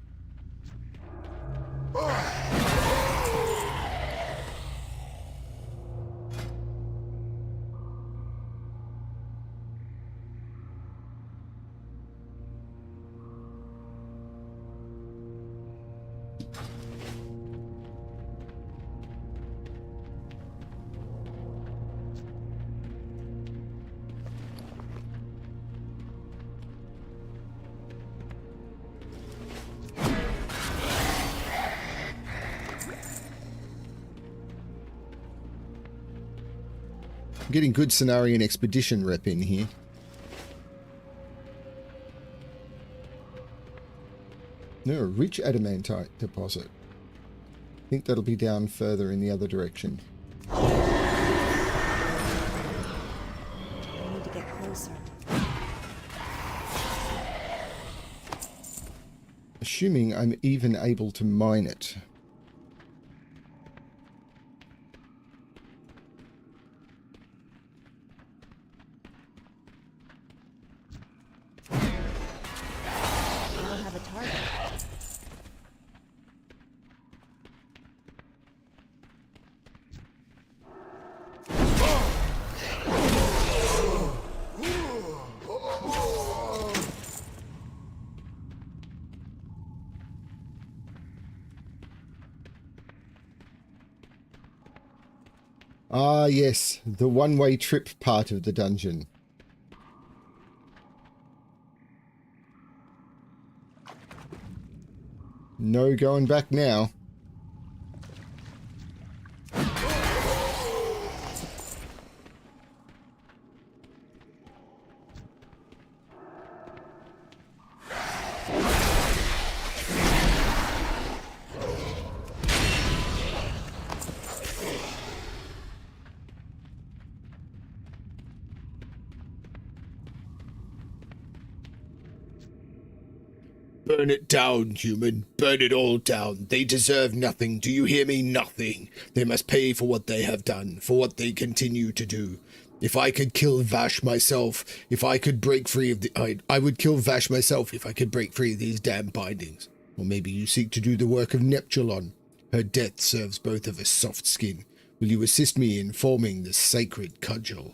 I'm getting good Cenarian Expedition rep in here. No, a rich adamantite deposit. I think that'll be down further in the other direction. I need to get closer. Assuming I'm even able to mine it. I don't have a target. Ah, yes, the one-way trip part of the dungeon. No going back now. Burn it down, human. Burn it all down. They deserve nothing. Do you hear me? Nothing. They must pay for what they have done, for what they continue to do. If I could kill Vash myself, if I could break free of the... I would kill Vash myself if I could break free of these damn bindings. Or maybe you seek to do the work of Neptulon. Her death serves both of us soft skin. Will you assist me in forming the sacred cudgel?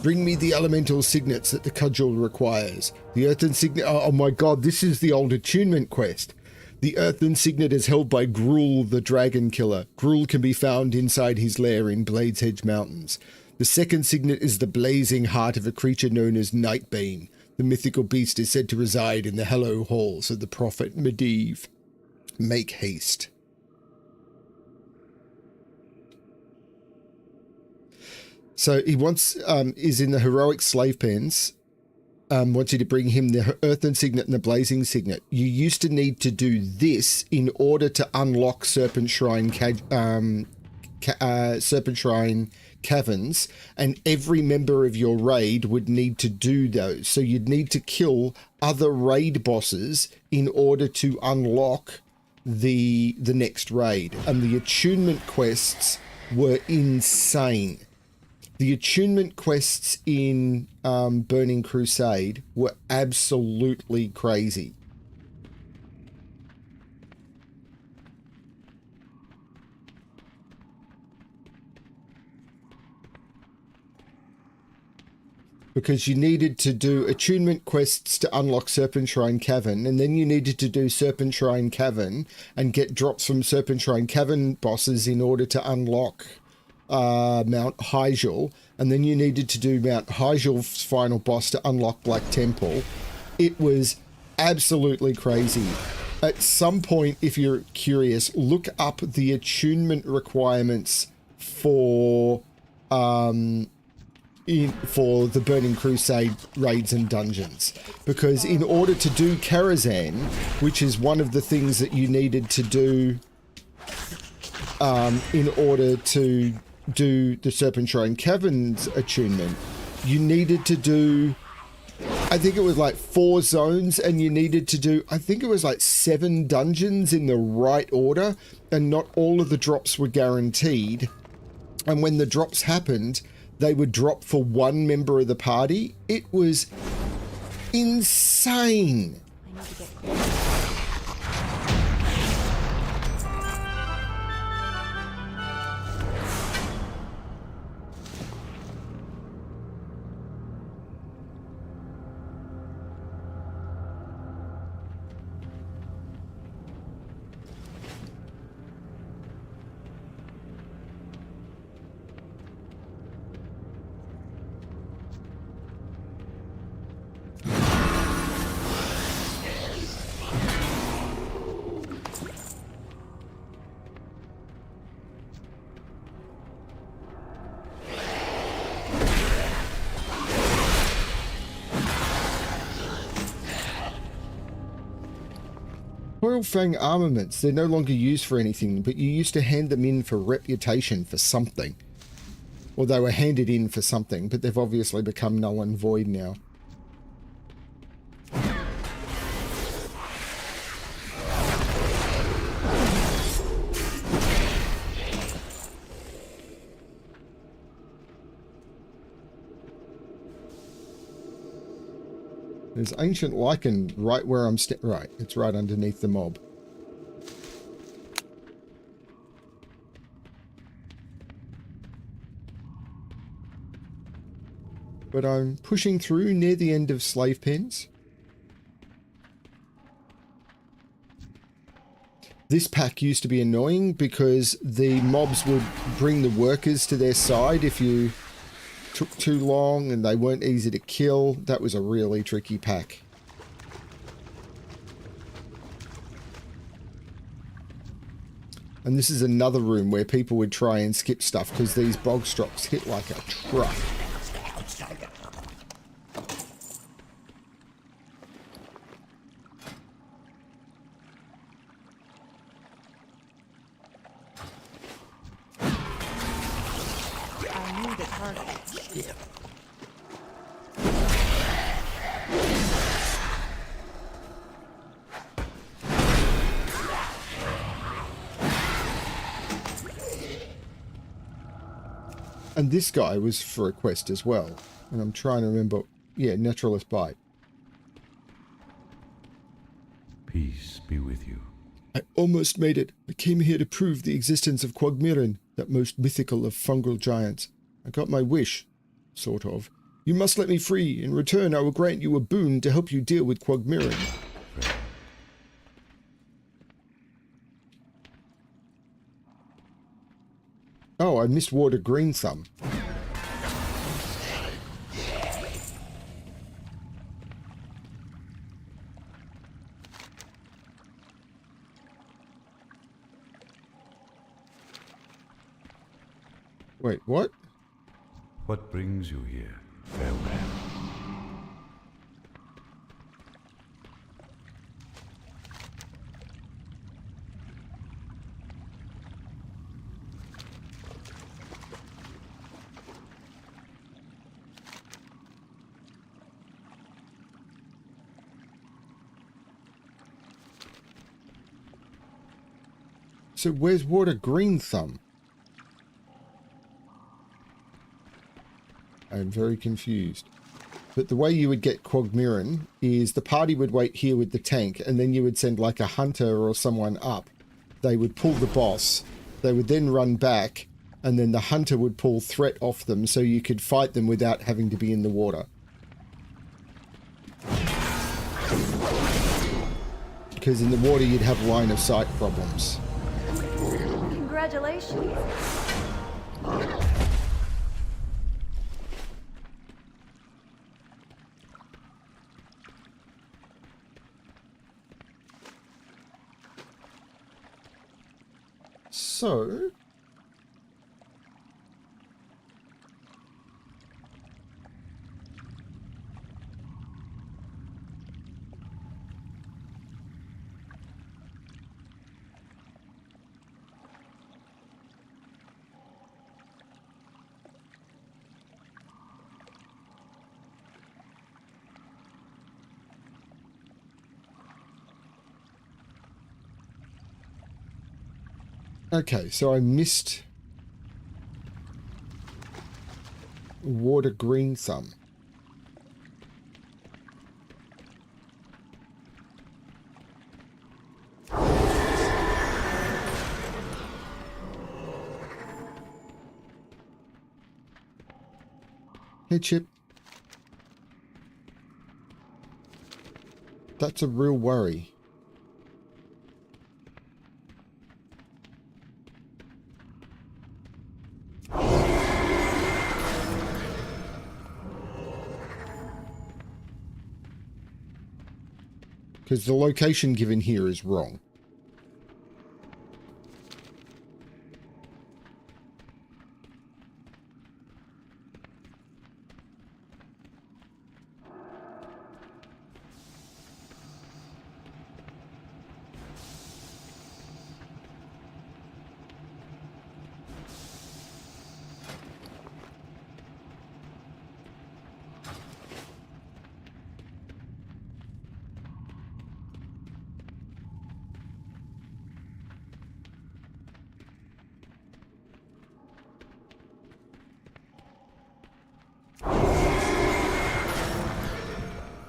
Bring me the elemental signets that the cudgel requires. The earthen signet... Oh my god, this is the old attunement quest. The earthen signet is held by Gruul the dragon killer. Gruul can be found inside his lair in Bladeshead Mountains. The second signet is the blazing heart of a creature known as Nightbane. The mythical beast is said to reside in the hollow halls of the prophet Medivh. Make haste. So he wants, is in the heroic slave pens, wants you to bring him the earthen signet and the blazing signet. You used to need to do this in order to unlock Serpent Shrine caverns, and every member of your raid would need to do those. So you'd need to kill other raid bosses in order to unlock the next raid. And the attunement quests were insane. The attunement quests in Burning Crusade were absolutely crazy. Because you needed to do attunement quests to unlock Serpent Shrine Cavern, and then you needed to do Serpent Shrine Cavern and get drops from Serpent Shrine Cavern bosses in order to unlock Mount Hyjal, and then you needed to do Mount Hyjal's final boss to unlock Black Temple. It was absolutely crazy. At some point, if you're curious, look up the attunement requirements for the Burning Crusade raids and dungeons, because in order to do Karazhan, which is one of the things that you needed to do in order to do the Serpent Shrine Caverns attunement, you needed to do, I think it was like 4 zones, and you needed to do, I think it was like 7 dungeons in the right order, and not all of the drops were guaranteed. And when the drops happened, they would drop for one member of the party. It was insane. I need to get closer. Coil Fang armaments, they're no longer used for anything, but you used to hand them in for reputation for something. Or they were handed in for something, but they've obviously become null and void now. There's ancient lichen right where I'm right, it's right underneath the mob. But I'm pushing through near the end of slave pens. This pack used to be annoying because the mobs would bring the workers to their side if you took too long, and they weren't easy to kill. That was a really tricky pack. And this is another room where people would try and skip stuff because these bog strops hit like a truck. I need a target. And this guy was for a quest as well. And I'm trying to remember. Yeah, Naturalist Bite. Peace be with you. I almost made it. I came here to prove the existence of Quagmiren, that most mythical of fungal giants. I got my wish. Sort of. You must let me free. In return, I will grant you a boon to help you deal with Quagmiren. Oh, I missed Water Green Thumb. Wait, what? What brings you here, farewell? So where's Water Green Thumb? I'm very confused. But the way you would get Quagmiran is the party would wait here with the tank, and then you would send like a hunter or someone up. They would pull the boss. They would then run back, and then the hunter would pull threat off them so you could fight them without having to be in the water. Because in the water you'd have line of sight problems. Congratulations. So... Okay, so I missed Water Green Thumb. Hey, Chip. That's a real worry. Because the location given here is wrong.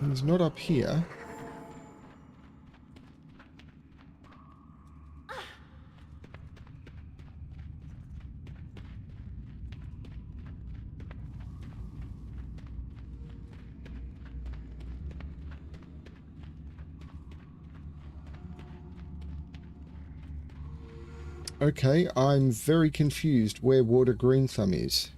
He's not up here. Okay, I'm very confused where Water Green Thumb is.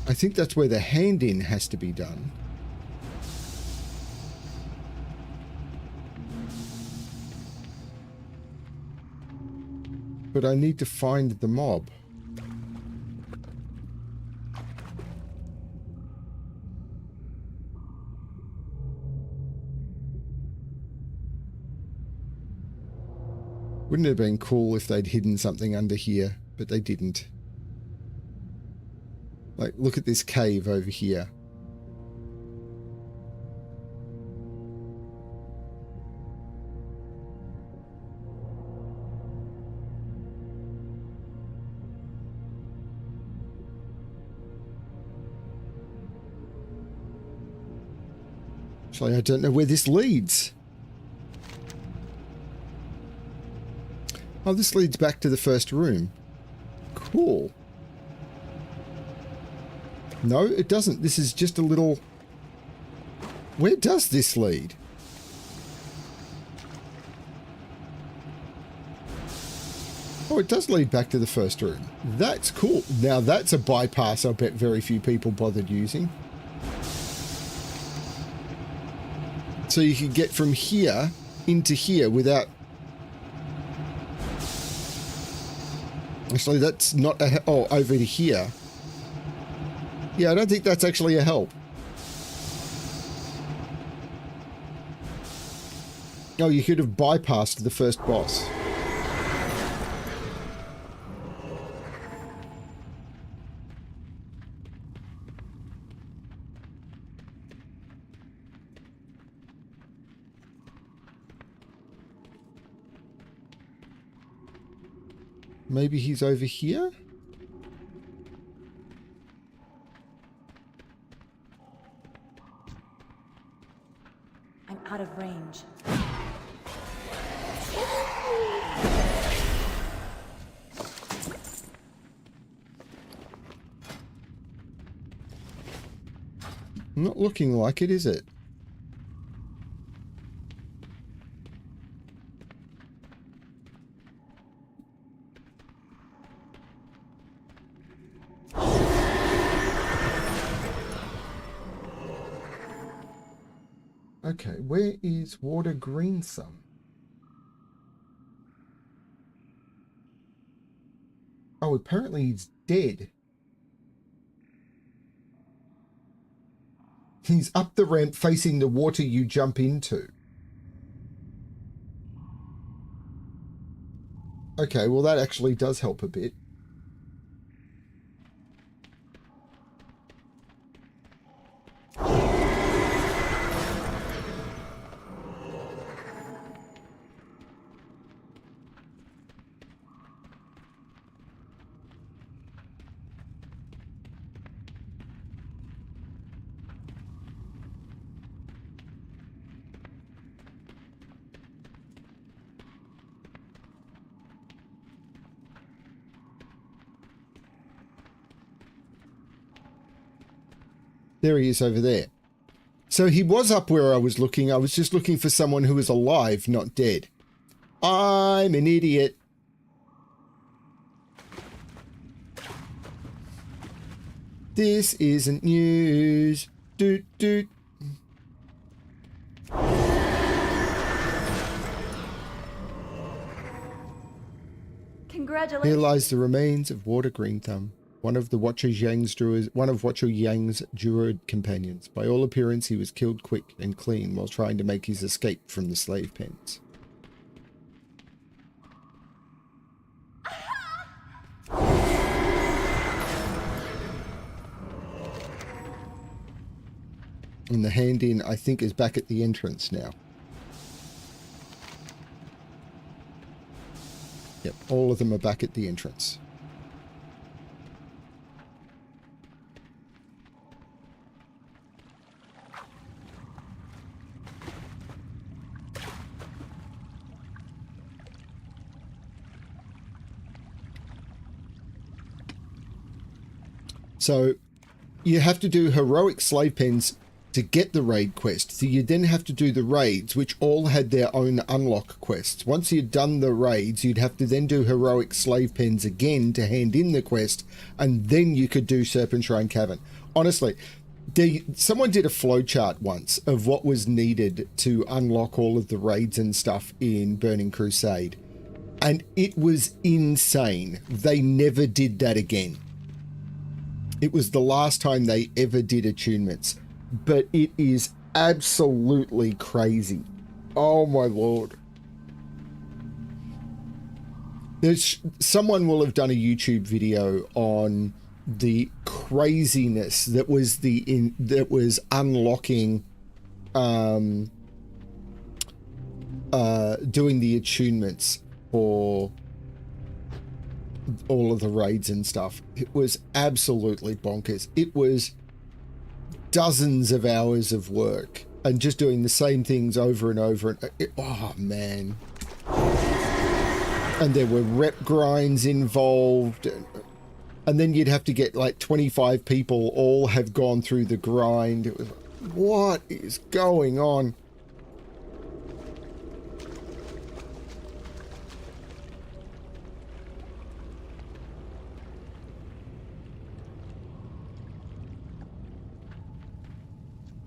I think that's where the hand-in has to be done. But I need to find the mob. Wouldn't it have been cool if they'd hidden something under here, but they didn't. Like, look at this cave over here. Actually, I don't know where this leads. Oh, this leads back to the first room. Cool. No, it doesn't. This is just a little... Where does this lead? Oh, it does lead back to the first room. That's cool. Now that's a bypass I bet very few people bothered using. So you can get from here into here without... Actually, that's not a... Oh, over to here. Yeah, I don't think that's actually a help. Oh, you could have bypassed the first boss. Maybe he's over here? I'm out of range. Not looking like it, is it? Okay, where is Water Green Thumb? Oh, apparently he's dead. He's up the ramp facing the water you jump into. Okay, well that actually does help a bit. There he is over there. So he was up where I was looking. I was just looking for someone who was alive, not dead. I'm an idiot. This isn't news. Doot doot. Congratulations. Here lies the remains of Water Green Thumb, one of Watcher Yang's druid companions. By all appearance, he was killed quick and clean while trying to make his escape from the slave pens. And the hand-in, I think, is back at the entrance now. Yep, all of them are back at the entrance. So you have to do heroic slave pens to get the raid quest. So you then have to do the raids, which all had their own unlock quests. Once you'd done the raids, you'd have to then do heroic slave pens again to hand in the quest, and then you could do Serpent Shrine Cavern. Honestly, someone did a flowchart once of what was needed to unlock all of the raids and stuff in Burning Crusade, and it was insane. They never did that again. It was the last time they ever did attunements, but it is absolutely crazy. Oh my lord. Someone will have done a YouTube video on the craziness that was unlocking doing the attunements for all of the raids and stuff. It was absolutely bonkers. It was dozens of hours of work and just doing the same things over and over. Oh man. And there were rep grinds involved, and then you'd have to get like 25 people all have gone through the grind. It was, what is going on?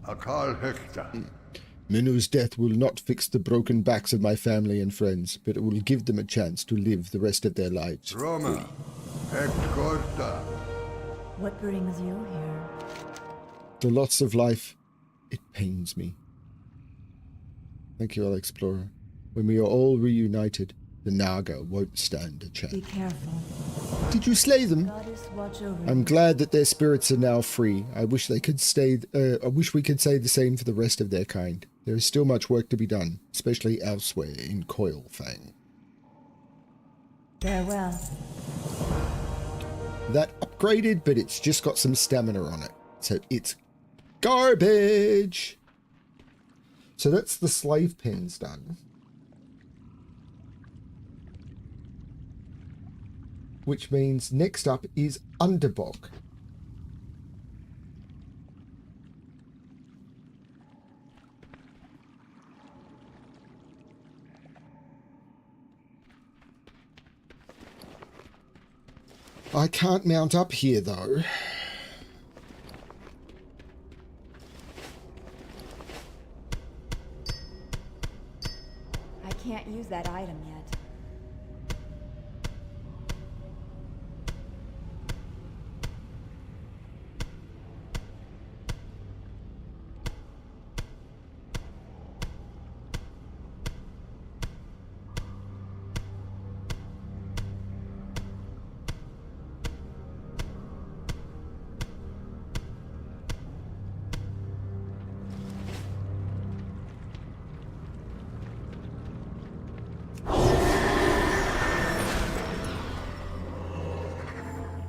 Akal Hector. Minu's death will not fix the broken backs of my family and friends, but it will give them a chance to live the rest of their lives. Roma. Hectorta. What brings you here? The loss of life, it pains me. Thank you, Alexplorer. When we are all reunited, the Naga won't stand a chance. Be careful. Did you slay them? Goddess, watch over I'm you. glad that their spirits are now free. I wish they could stay. I wish we could say the same for the rest of their kind. There is still much work to be done, especially elsewhere in Coilfang. Farewell. That upgraded, but it's just got some stamina on it, so it's garbage. So that's the slave pens done. Which means next up is Underbog. I can't mount up here though. I can't use that item yet.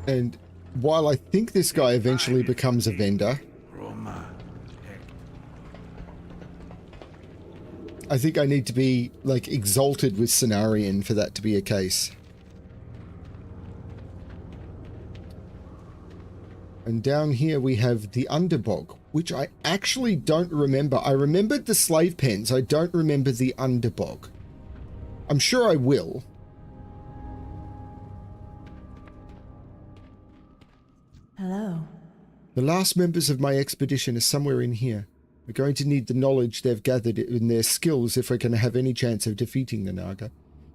And while I think this guy eventually becomes a vendor, Roma. I think I need to be, like, exalted with Cenarian for that to be a case. And down here we have the Underbog, which I actually don't remember. I remembered the slave pens. I don't remember the Underbog. I'm sure I will. Hello. The last members of my expedition are somewhere in here. We're going to need the knowledge they've gathered in their skills if we're going to have any chance of defeating the Naga.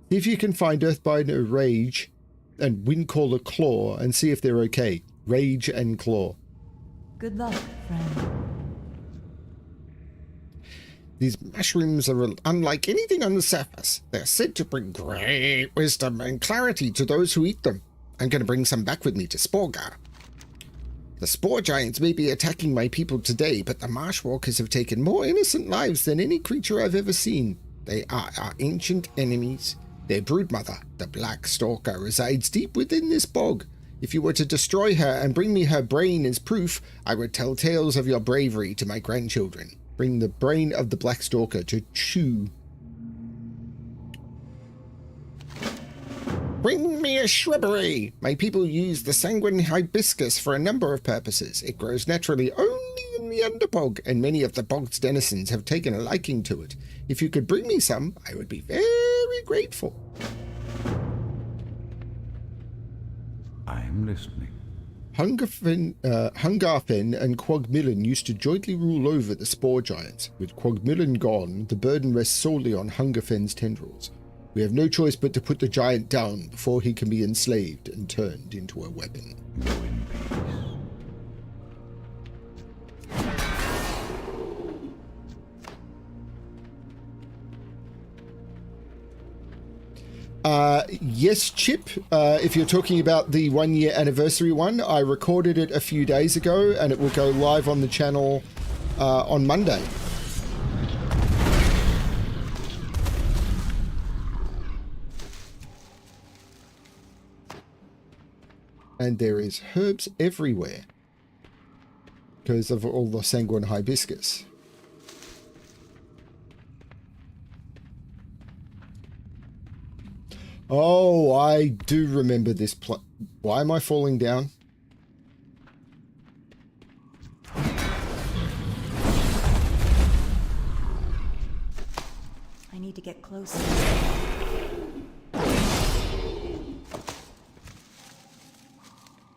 See if you can find Earthbinder Rage and Windcaller Claw and see if they're okay. Rage and Claw. Good luck, friend. These mushrooms are unlike anything on the surface. They're said to bring great wisdom and clarity to those who eat them. I'm going to bring some back with me to Sporgar. The spore giants may be attacking my people today, but the marshwalkers have taken more innocent lives than any creature I've ever seen. They are our ancient enemies. Their broodmother, the Black Stalker, resides deep within this bog. If you were to destroy her and bring me her brain as proof, I would tell tales of your bravery to my grandchildren. Bring the brain of the Black Stalker to chew. Bring me a shrubbery! My people use the sanguine hibiscus for a number of purposes. It grows naturally only in the underbog, and many of the bog's denizens have taken a liking to it. If you could bring me some, I would be very grateful. I'm listening. Hungarfen and Quagmillan used to jointly rule over the spore giants. With Quagmillan gone, the burden rests solely on Hungarfen's tendrils. We have no choice but to put the giant down before he can be enslaved and turned into a weapon. Go in peace. Yes, Chip, if you're talking about the 1 year anniversary one, I recorded it a few days ago and it will go live on the channel on Monday. And there is herbs everywhere because of all the sanguine hibiscus. Oh, I do remember this Why am I falling down? I need to get closer.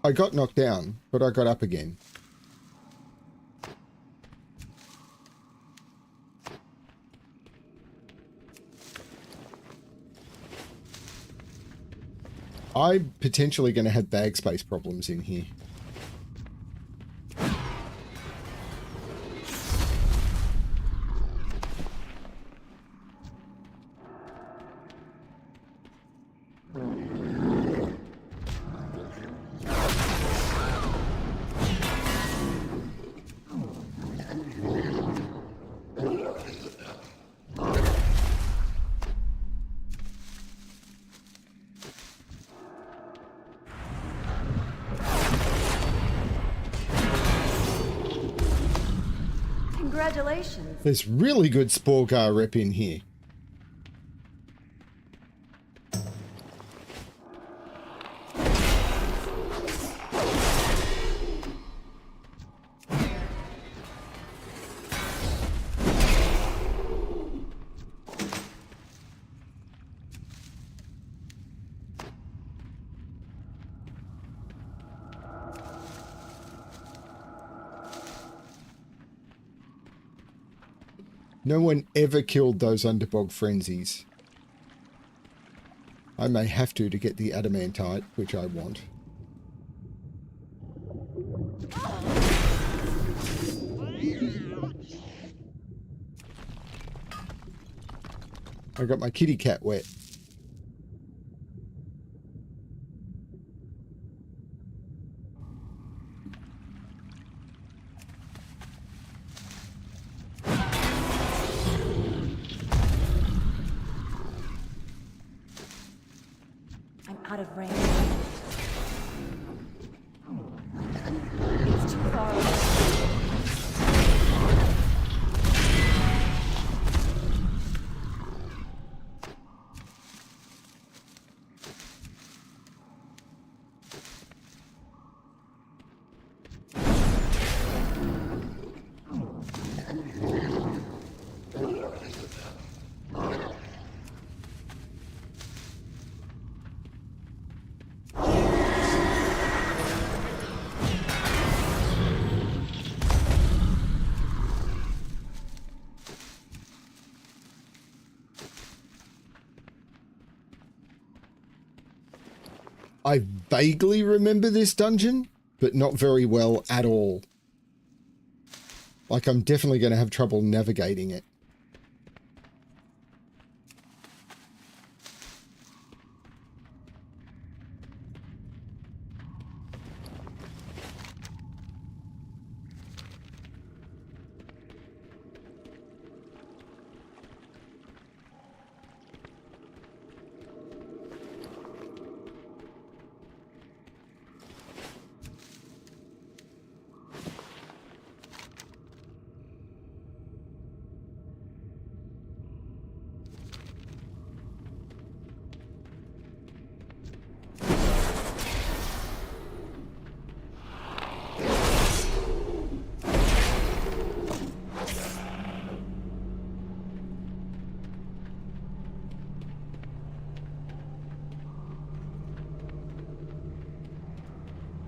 I got knocked down, but I got up again. I'm potentially going to have bag space problems in here. Congratulations. There's really good Sporgar rep in here. No one ever killed those Underbog Frenzies. I may have to get the Adamantite, which I want. I got my kitty cat wet. Out of range. It's too far away. I vaguely remember this dungeon, but not very well at all. Like, I'm definitely going to have trouble navigating it.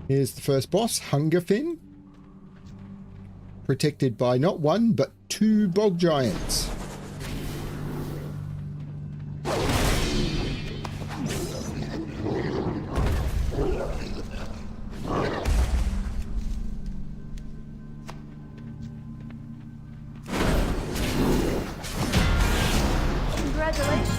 Here's the first boss, Hungerfin. Protected by not one, but two bog giants. Congratulations.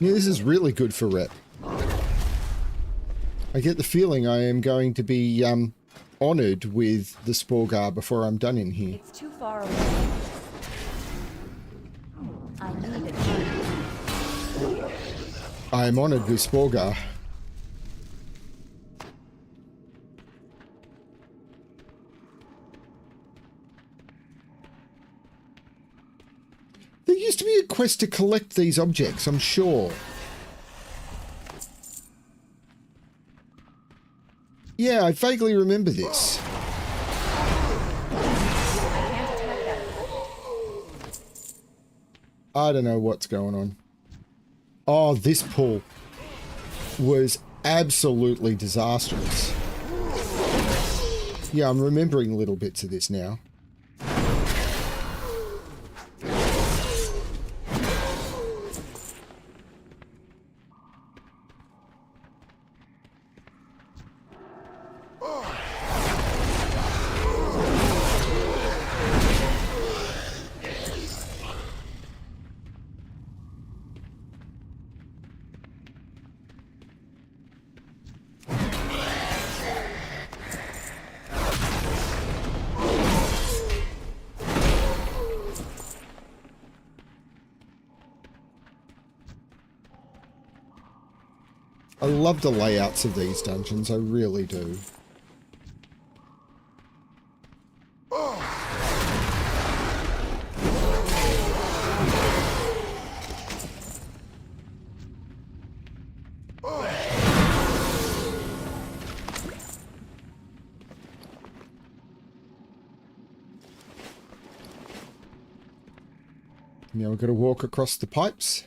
Yeah, this is really good for rep. I get the feeling I am going to be honoured with the Sporgar before I'm done in here. It's too far away. I need it. I am honoured with Sporgar. There used to be a quest to collect these objects, I'm sure. Yeah, I vaguely remember this. I don't know what's going on. Oh, this pull was absolutely disastrous. Yeah, I'm remembering little bits of this now. I love the layouts of these dungeons, I really do. Now we've got to walk across the pipes.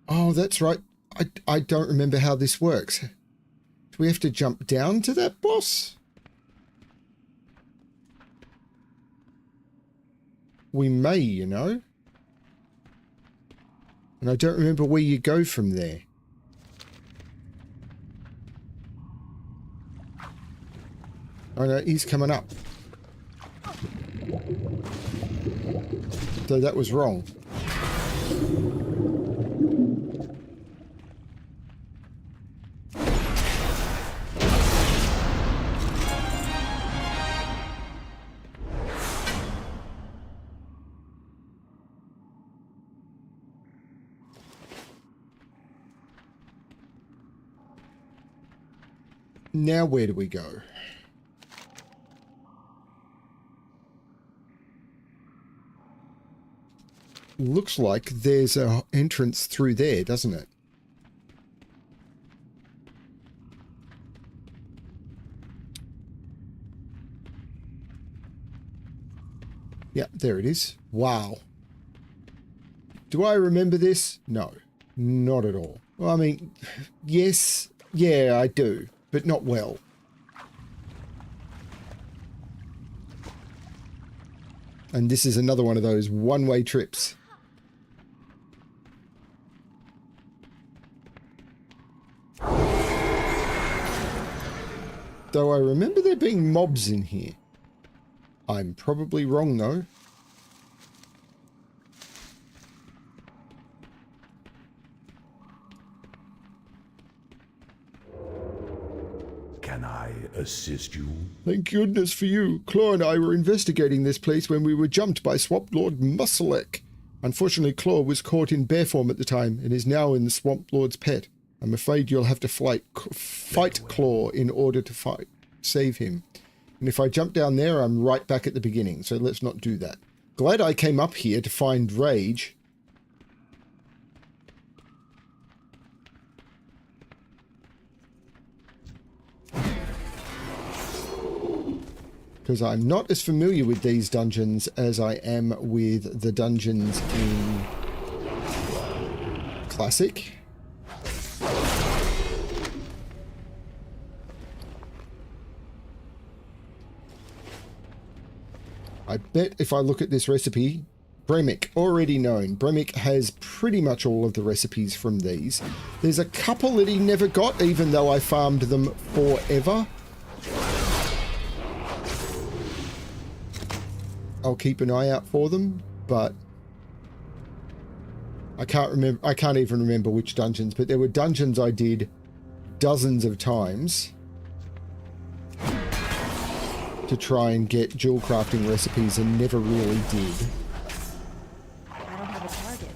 Oh, that's right. I don't remember how this works. Do we have to jump down to that boss? We may, you know. And I don't remember where you go from there. Oh no, he's coming up. So that was wrong. Now where do we go? Looks like there's an entrance through there, doesn't it? Yeah, there it is. Wow. Do I remember this? No, not at all. Well, I mean, yes, yeah, I do, but not well. And this is another one of those one-way trips. Though I remember there being mobs in here. I'm probably wrong, though. Can I assist you? Thank goodness for you. Claw and I were investigating this place when we were jumped by Swamp Lord Musselek. Unfortunately, Claw was caught in bear form at the time and is now in the Swamp Lord's pet. I'm afraid you'll have to fight Claw in order to save him. And if I jump down there, I'm right back at the beginning, so let's not do that. Glad I came up here to find Rage. Because I'm not as familiar with these dungeons as I am with the dungeons in Classic. I bet if I look at this recipe, Bremic, already known. Bremic has pretty much all of the recipes from these. There's a couple that he never got, even though I farmed them forever. I'll keep an eye out for them, but I can't even remember which dungeons, but there were dungeons I did dozens of times to try and get jewel crafting recipes and never really did. I don't have a target.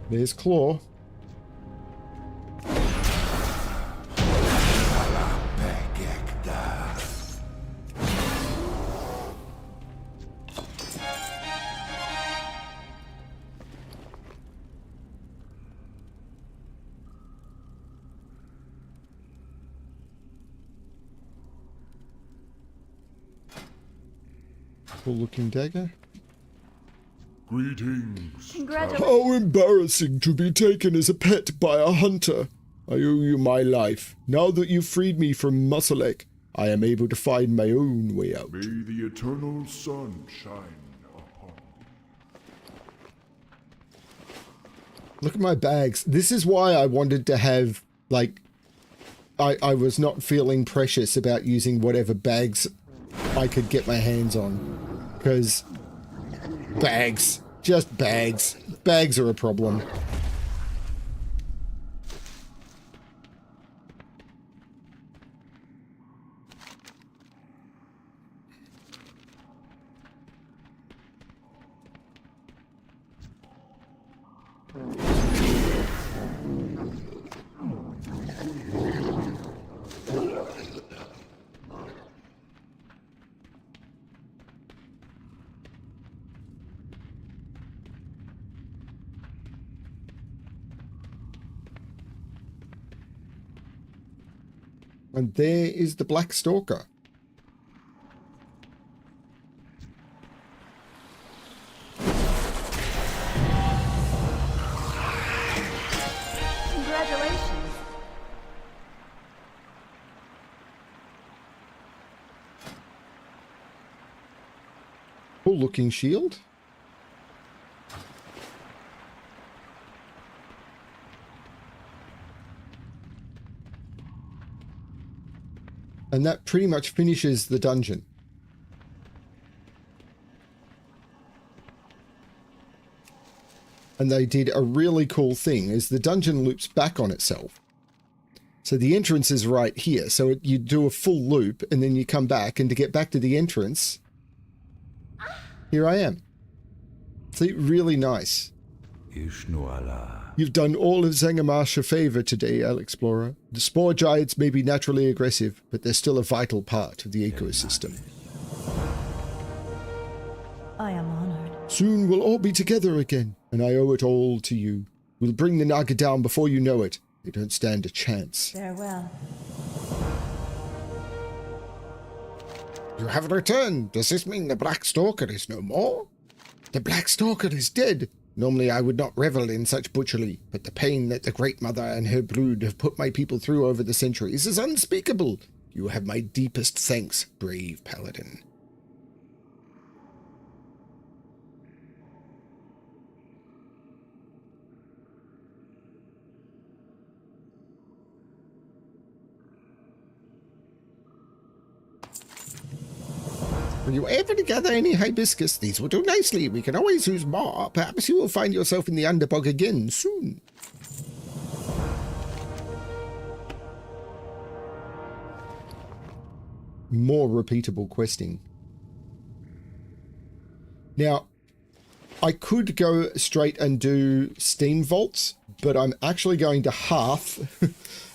There's Claw. Cool looking dagger. Greetings. Congratulations. How embarrassing to be taken as a pet by a hunter. I owe you my life. Now that you've freed me from Musselek, I am able to find my own way out. May the eternal sun shine upon you. Look at my bags. This is why I wanted to have, like, I was not feeling precious about using whatever bags I could get my hands on. Because bags. Just bags. Bags are a problem. And there is the Black Stalker. Congratulations. Cool looking shield. And that pretty much finishes the dungeon. And they did a really cool thing, is the dungeon loops back on itself. So the entrance is right here. So you do a full loop and then you come back, and to get back to the entrance, here I am. See, really nice. Ishnuala. You've done all of Zangarmarsh a favor today, Alexplorer. The spore giants may be naturally aggressive, but they're still a vital part of the ecosystem. I am honored. Soon we'll all be together again, and I owe it all to you. We'll bring the Naga down before you know it. They don't stand a chance. Farewell. You have returned. Does this mean the Black Stalker is no more? The Black Stalker is dead. Normally I would not revel in such butchery, but the pain that the Great Mother and her brood have put my people through over the centuries is unspeakable. You have my deepest thanks, brave Paladin. Were you ever to gather any hibiscus? These will do nicely. We can always use more. Perhaps you will find yourself in the underbog again soon. More repeatable questing. Now, I could go straight and do steam vaults, but I'm actually going to half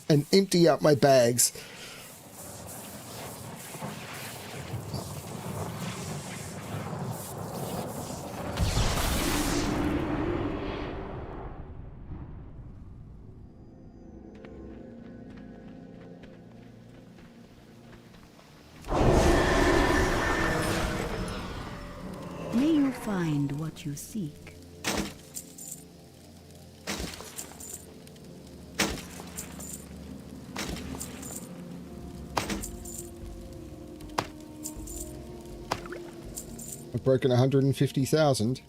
and empty out my bags. May you find what you seek. I've broken 150,000.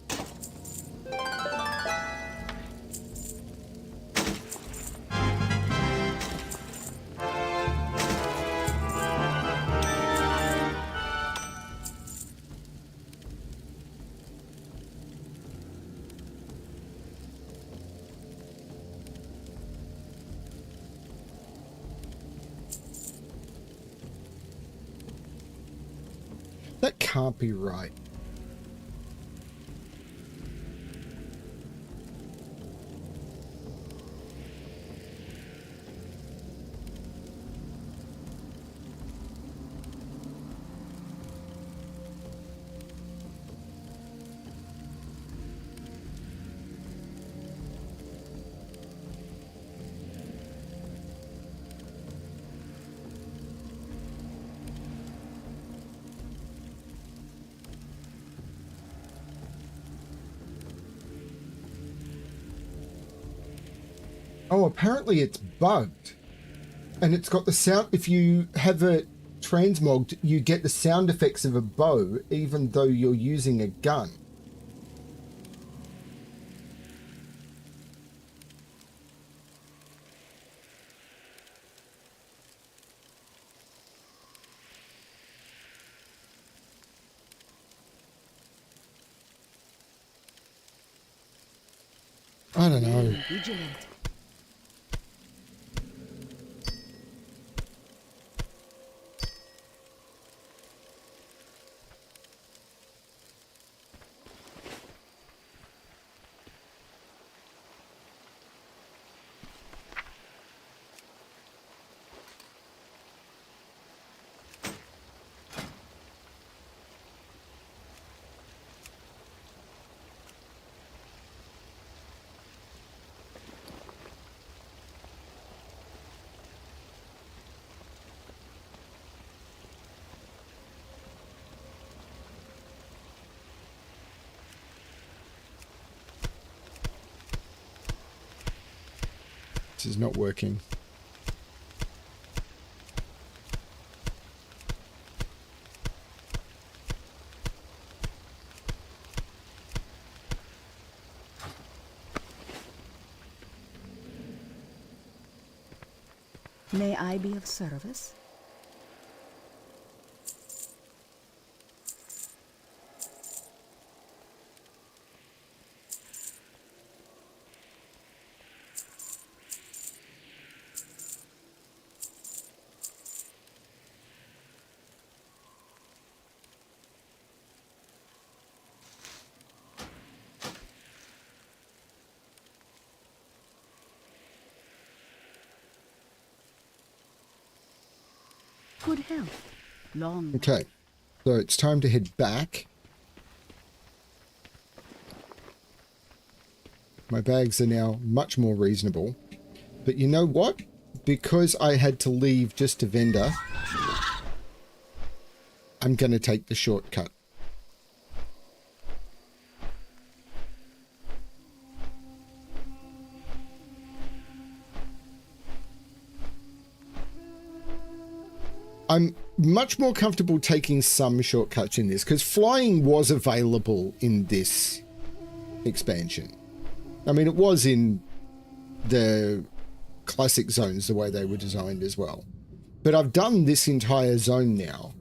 can't be right. Oh, apparently it's bugged. And it's got the sound, if you have it transmogged, you get the sound effects of a bow, even though you're using a gun. I don't know. Vigilant. This is not working. May I be of service? Good health. Long. Okay, so it's time to head back. My bags are now much more reasonable. But you know what? Because I had to leave just to vendor, I'm going to take the shortcut. I'm much more comfortable taking some shortcuts in this because flying was available in this expansion. I mean, it was in the classic zones the way they were designed as well. But I've done this entire zone now.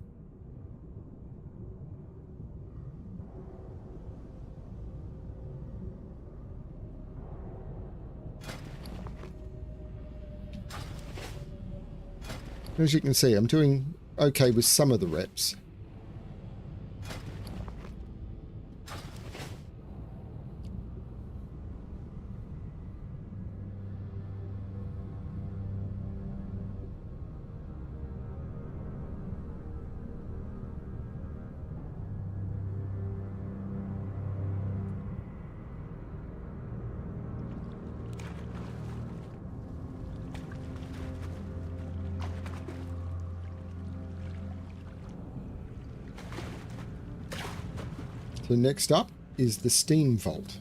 As you can see, I'm doing okay with some of the reps. So next up is the Steam Vault.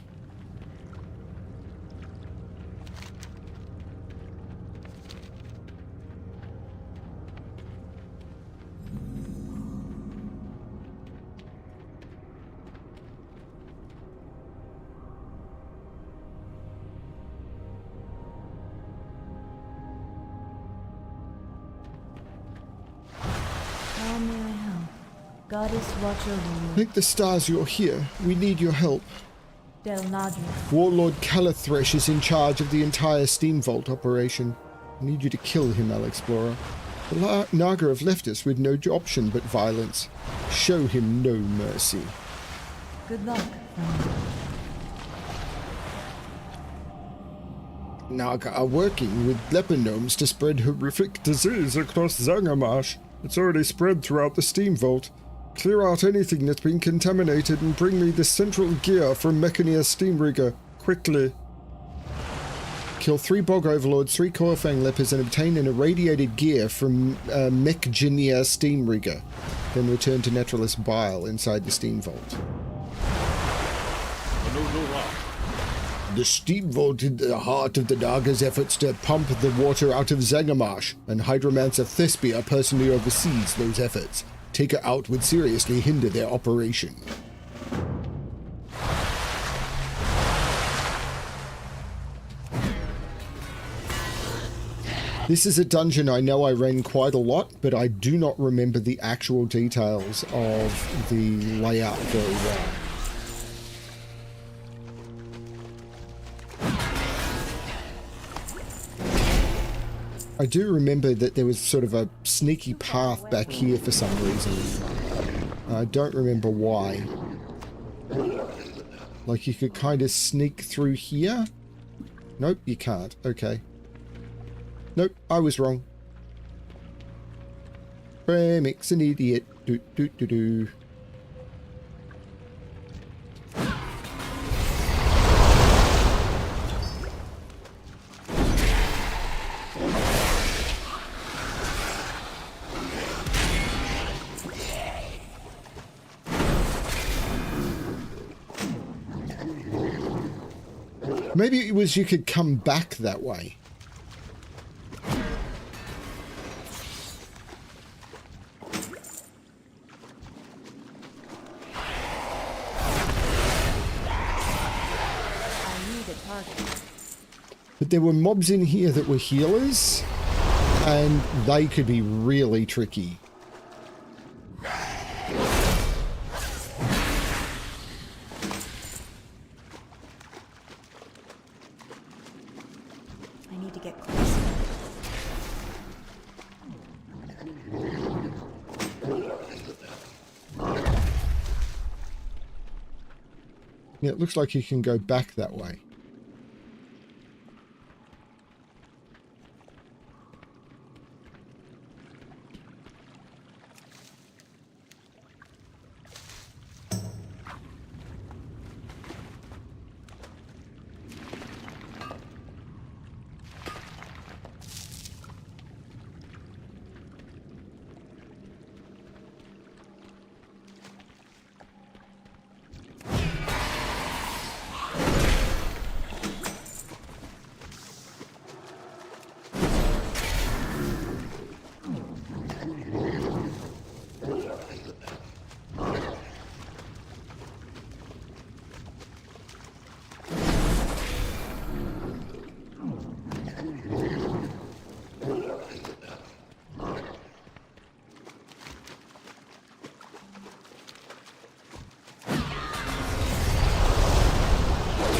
How may I help? Goddess, watch over you. Thank the stars you're here. We need your help. Del Nadra. Warlord Calathresh is in charge of the entire Steam Vault operation. I need you to kill him, Alexplorer. The Naga have left us with no option but violence. Show him no mercy. Good luck, friend. Naga are working with leper gnomes to spread horrific disease across Zangarmarsh. It's already spread throughout the steam vault. Clear out anything that's been contaminated and bring me the central gear from Mechanier Steam Rigger, quickly. Kill 3 bog overlords, 3 coilfang lepers, and obtain an irradiated gear from Mechanier Steam Rigger. Then return to Naturalist Bile inside the steam vault. The steam vault is the heart of the Naga's efforts to pump the water out of Zangarmarsh, and Hydromancer Thespia personally oversees those efforts. Take her out would seriously hinder their operation. This is a dungeon I know I ran quite a lot, but I do not remember the actual details of the layout very well. I do remember that there was sort of a sneaky path back here for some reason. I don't remember why. Like you could kind of sneak through here? Nope, you can't. Okay. Nope, I was wrong. Remix an idiot. Do do do do. Maybe it was you could come back that way. But there were mobs in here that were healers, and they could be really tricky. Yeah, it looks like you can go back that way.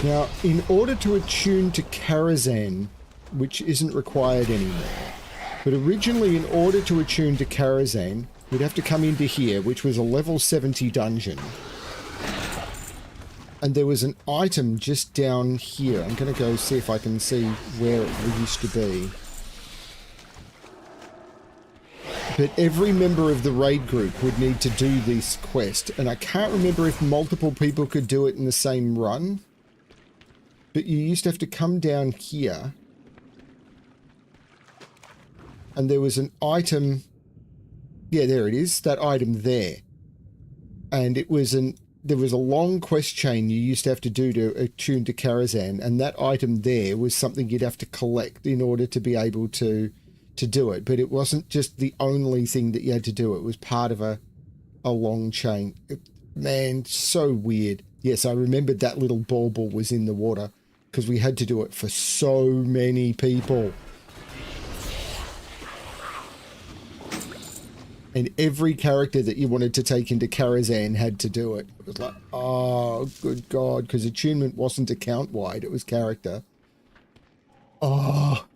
Now, in order to attune to Karazhan, which isn't required anymore, but originally in order to attune to Karazhan, we'd have to come into here, which was a level 70 dungeon. And there was an item just down here. I'm going to go see if I can see where it used to be. But every member of the raid group would need to do this quest, and I can't remember if multiple people could do it in the same run. But you used to have to come down here, and there was an item. Yeah, there it is. That item there, and it was there was a long quest chain you used to have to do to attune to Karazhan, and that item there was something you'd have to collect in order to be able to do it. But it wasn't just the only thing that you had to do. It was part of a long chain. Man, so weird. Yes, I remembered that little bauble was in the water because we had to do it for so many people. And every character that you wanted to take into Karazhan had to do it. It was like, oh, good God, because attunement wasn't account-wide, it was character. Oh.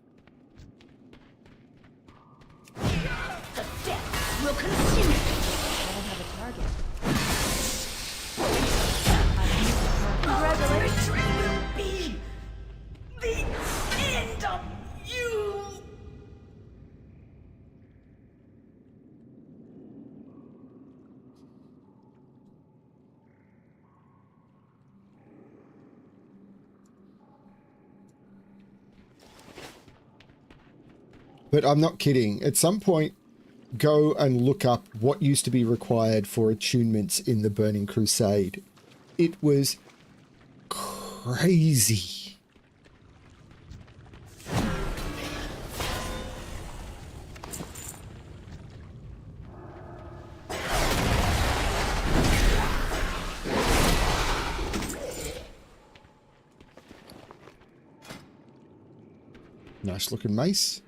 But I'm not kidding. At some point, go and look up what used to be required for attunements in the Burning Crusade. It was crazy. Nice looking mace.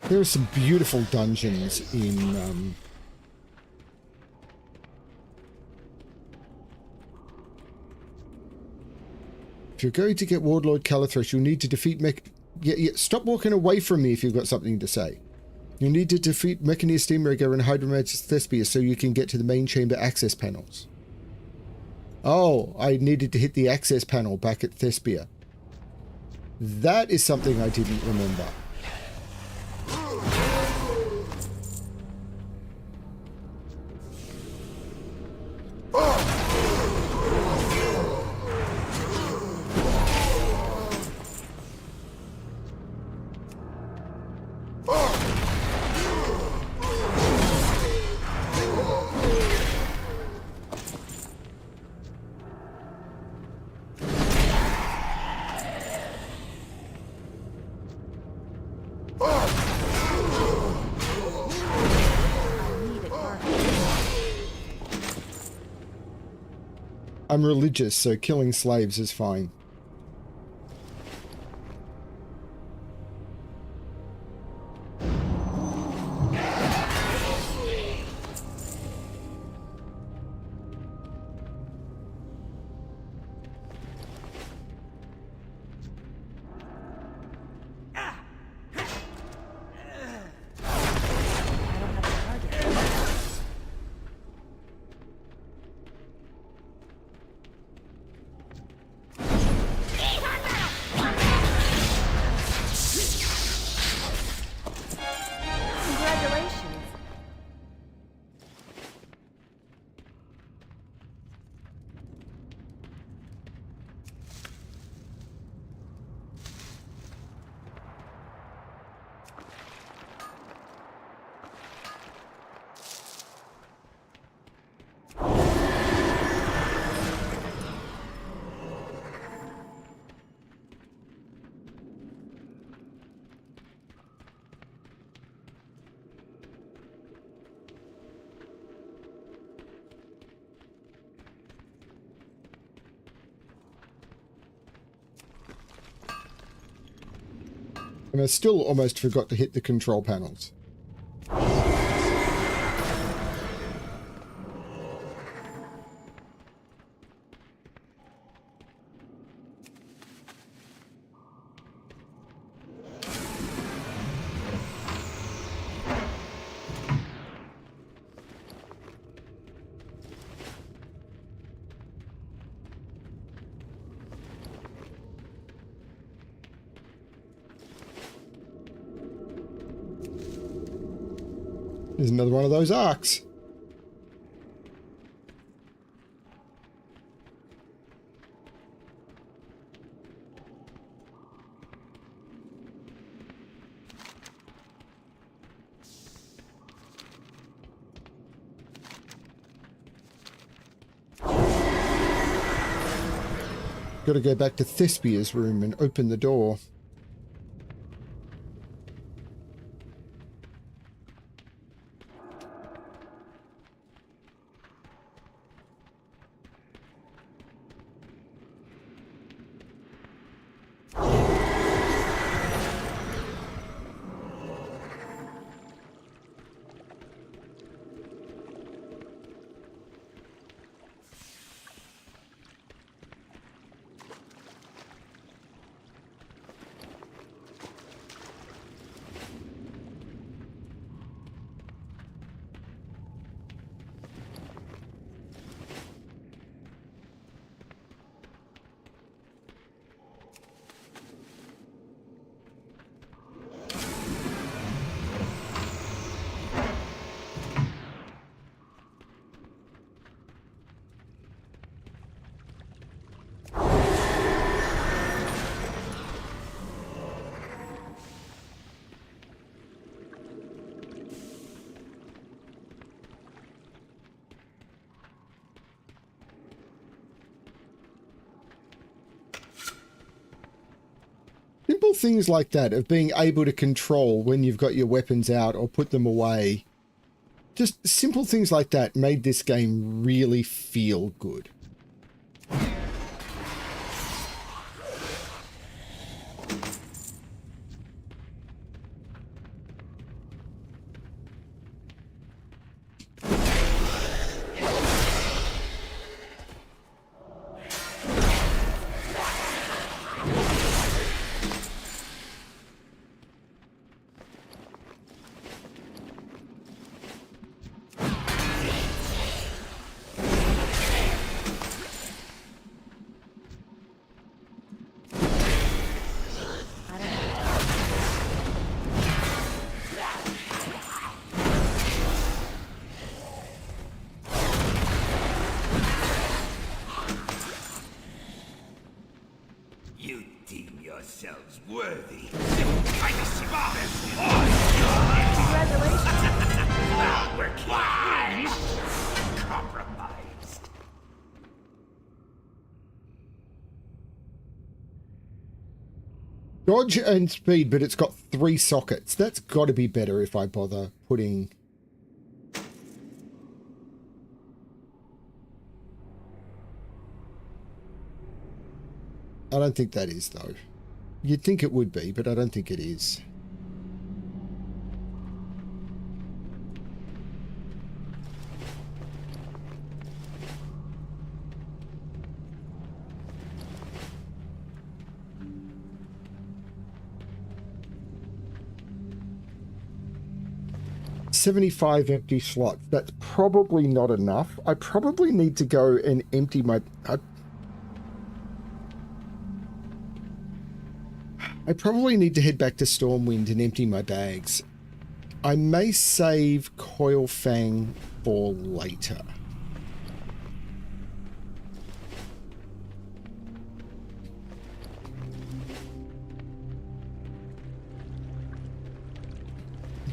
There are some beautiful dungeons in if you're going to get Warlord Calathresh, you'll need to defeat stop walking away from me if you've got something to say. You'll need to defeat Mechanir Steamrigger and Hydromagus Thespia so you can get to the main chamber access panels. Oh, I needed to hit the access panel back at Thespia. That is something I didn't remember. I'm religious, so killing slaves is fine. And I still almost forgot to hit the control panels. There's another one of those arcs. Got to go back to Thespia's room and open the door. simple things like that of being able to control when you've got your weapons out or put them away. Just simple things like that made this game really feel good. You deem yourselves worthy. We're compromised. Dodge and speed, but it's got 3 sockets. That's got to be better if I bother putting... I don't think that is, though. You'd think it would be, but I don't think it is. $75 empty slots. That's probably not enough. I probably need to go and empty my... I probably need to head back to Stormwind and empty my bags. I may save Coilfang for later.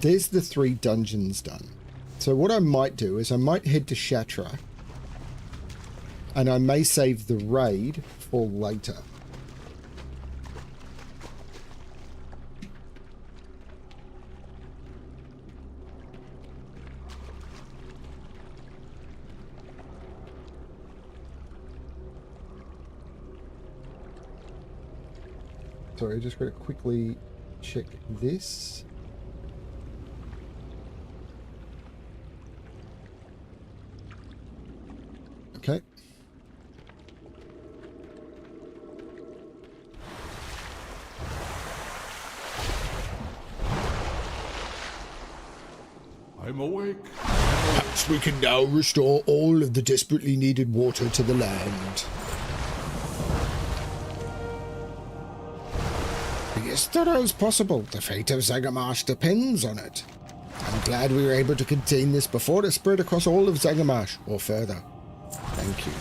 There's the 3 dungeons done. So what I might do is I might head to Shatra and I may save the raid for later. Sorry, I just got to quickly check this. Okay. I'm awake. Perhaps we can now restore all of the desperately needed water to the land. Yes, that is possible. The fate of Zagamash depends on it. I'm glad we were able to contain this before it spread across all of Zagamash, or further. Thank you.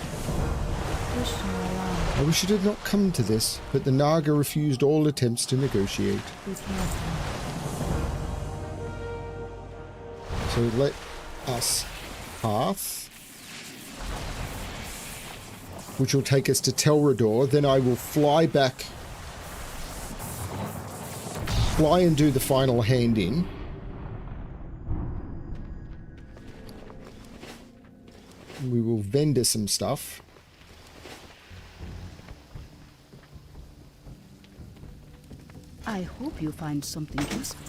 I wish it had not come to this, but the Naga refused all attempts to negotiate. So let us path, which will take us to Telrador. Then I will fly back, fly and do the final hand in. We will vendor some stuff. I hope you find something useful.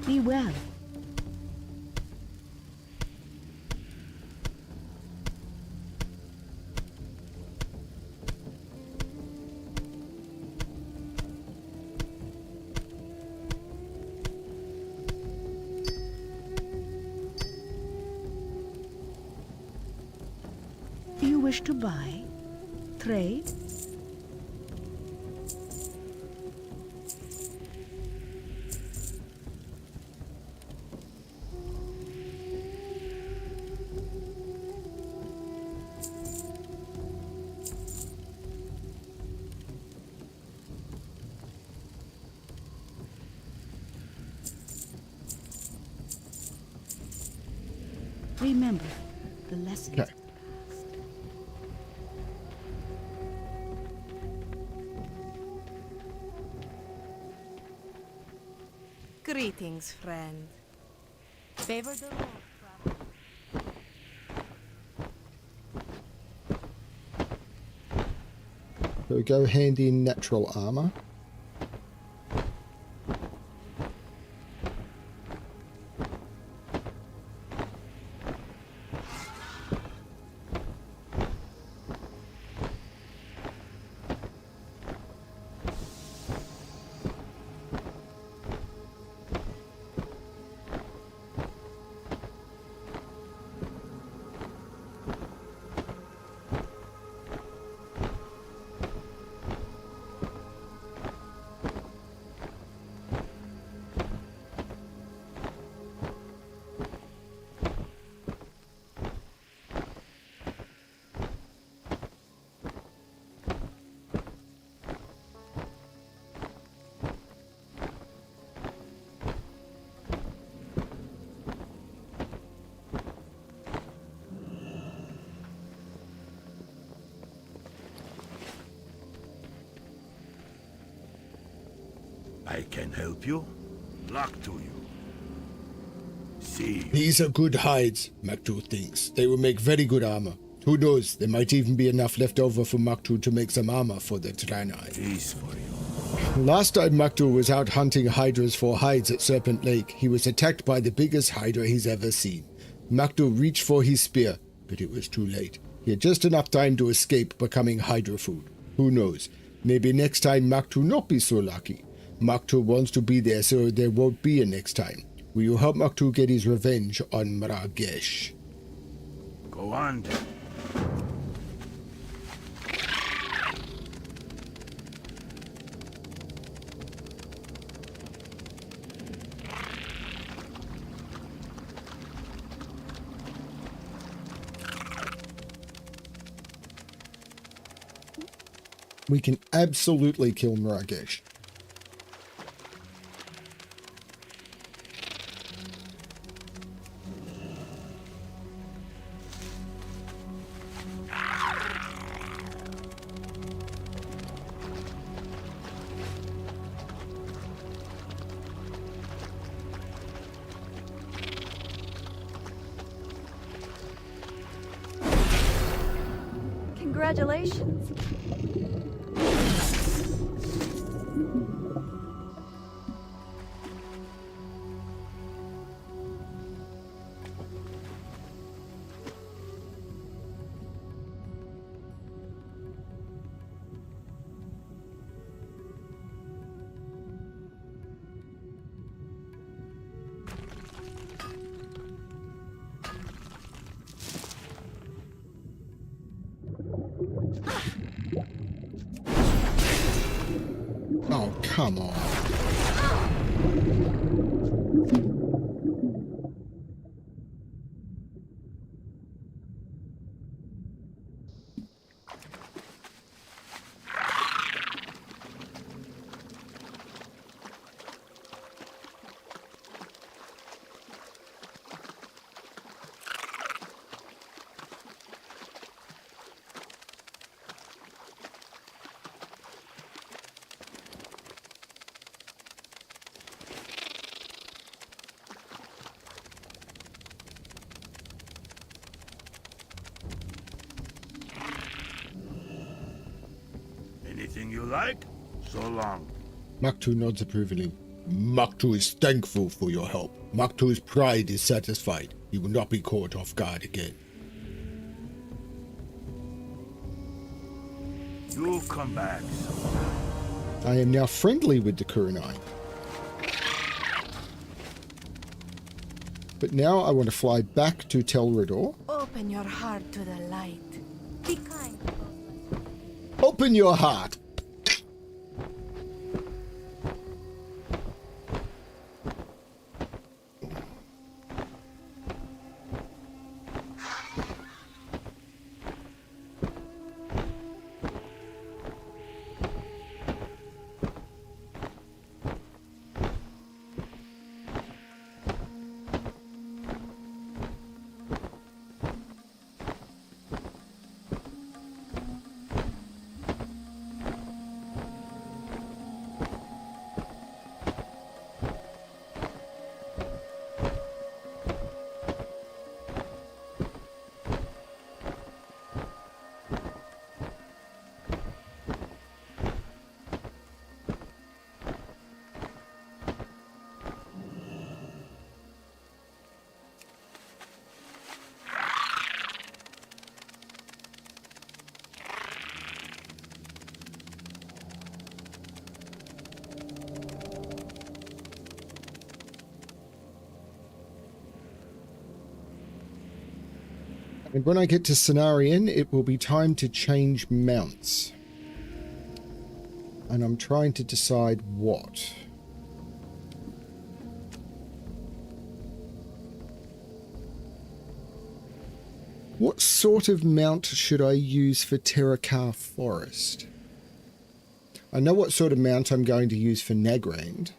Be well. Do you wish to buy? Trade? Remember the lessons. Okay. Greetings, friend. Favor the Lord, So we go hand in natural armor. I can help you. Luck to you. See you. These are good hides, Maktu thinks. They will make very good armor. Who knows, there might even be enough left over for Maktu to make some armor for the Draenei. Peace for you. Last time Maktu was out hunting hydras for hides at Serpent Lake, he was attacked by the biggest hydra he's ever seen. Maktu reached for his spear, but it was too late. He had just enough time to escape becoming hydra food. Who knows, maybe next time Maktu not be so lucky. Maktu wants to be there so there won't be a next time. Will you help Maktu get his revenge on Mragesh? Go on then. We can absolutely kill Mragesh. Congratulations. Oh, come on. Anything you like? So long. Maktu nods approvingly. Maktu is thankful for your help. Maktu's pride is satisfied. He will not be caught off guard again. You'll come back sometime. I am now friendly with the Kurenai. But now I want to fly back to Telrador. open your heart to the light. Be kind. Open your heart. And when I get to Cenarian, it will be time to change mounts. And I'm trying to decide what. What sort of mount should I use for Terracar Forest? I know what sort of mount I'm going to use for Nagrand.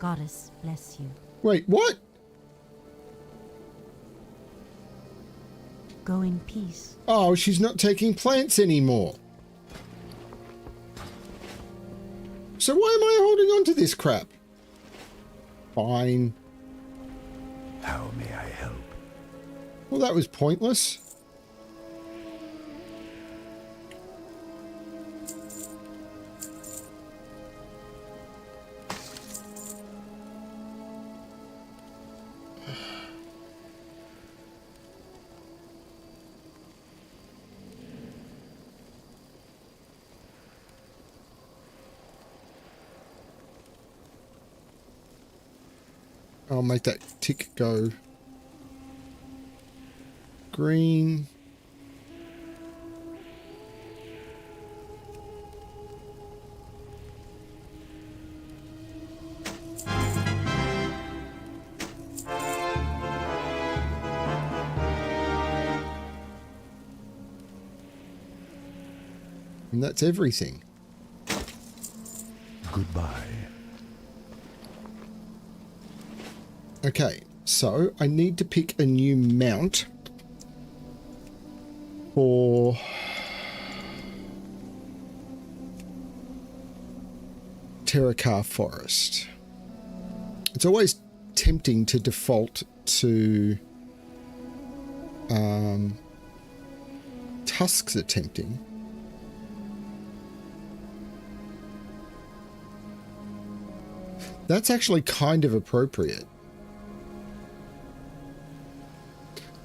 Goddess bless you. Wait, what? Go in peace. Oh, she's not taking plants anymore. So why am I holding on to this crap? Fine. How may I help? Well, that was pointless. I'll make that tick go green. And that's everything. Goodbye. Okay, so I need to pick a new mount for Terracar Forest. It's always tempting to default to tusks are tempting. That's actually kind of appropriate.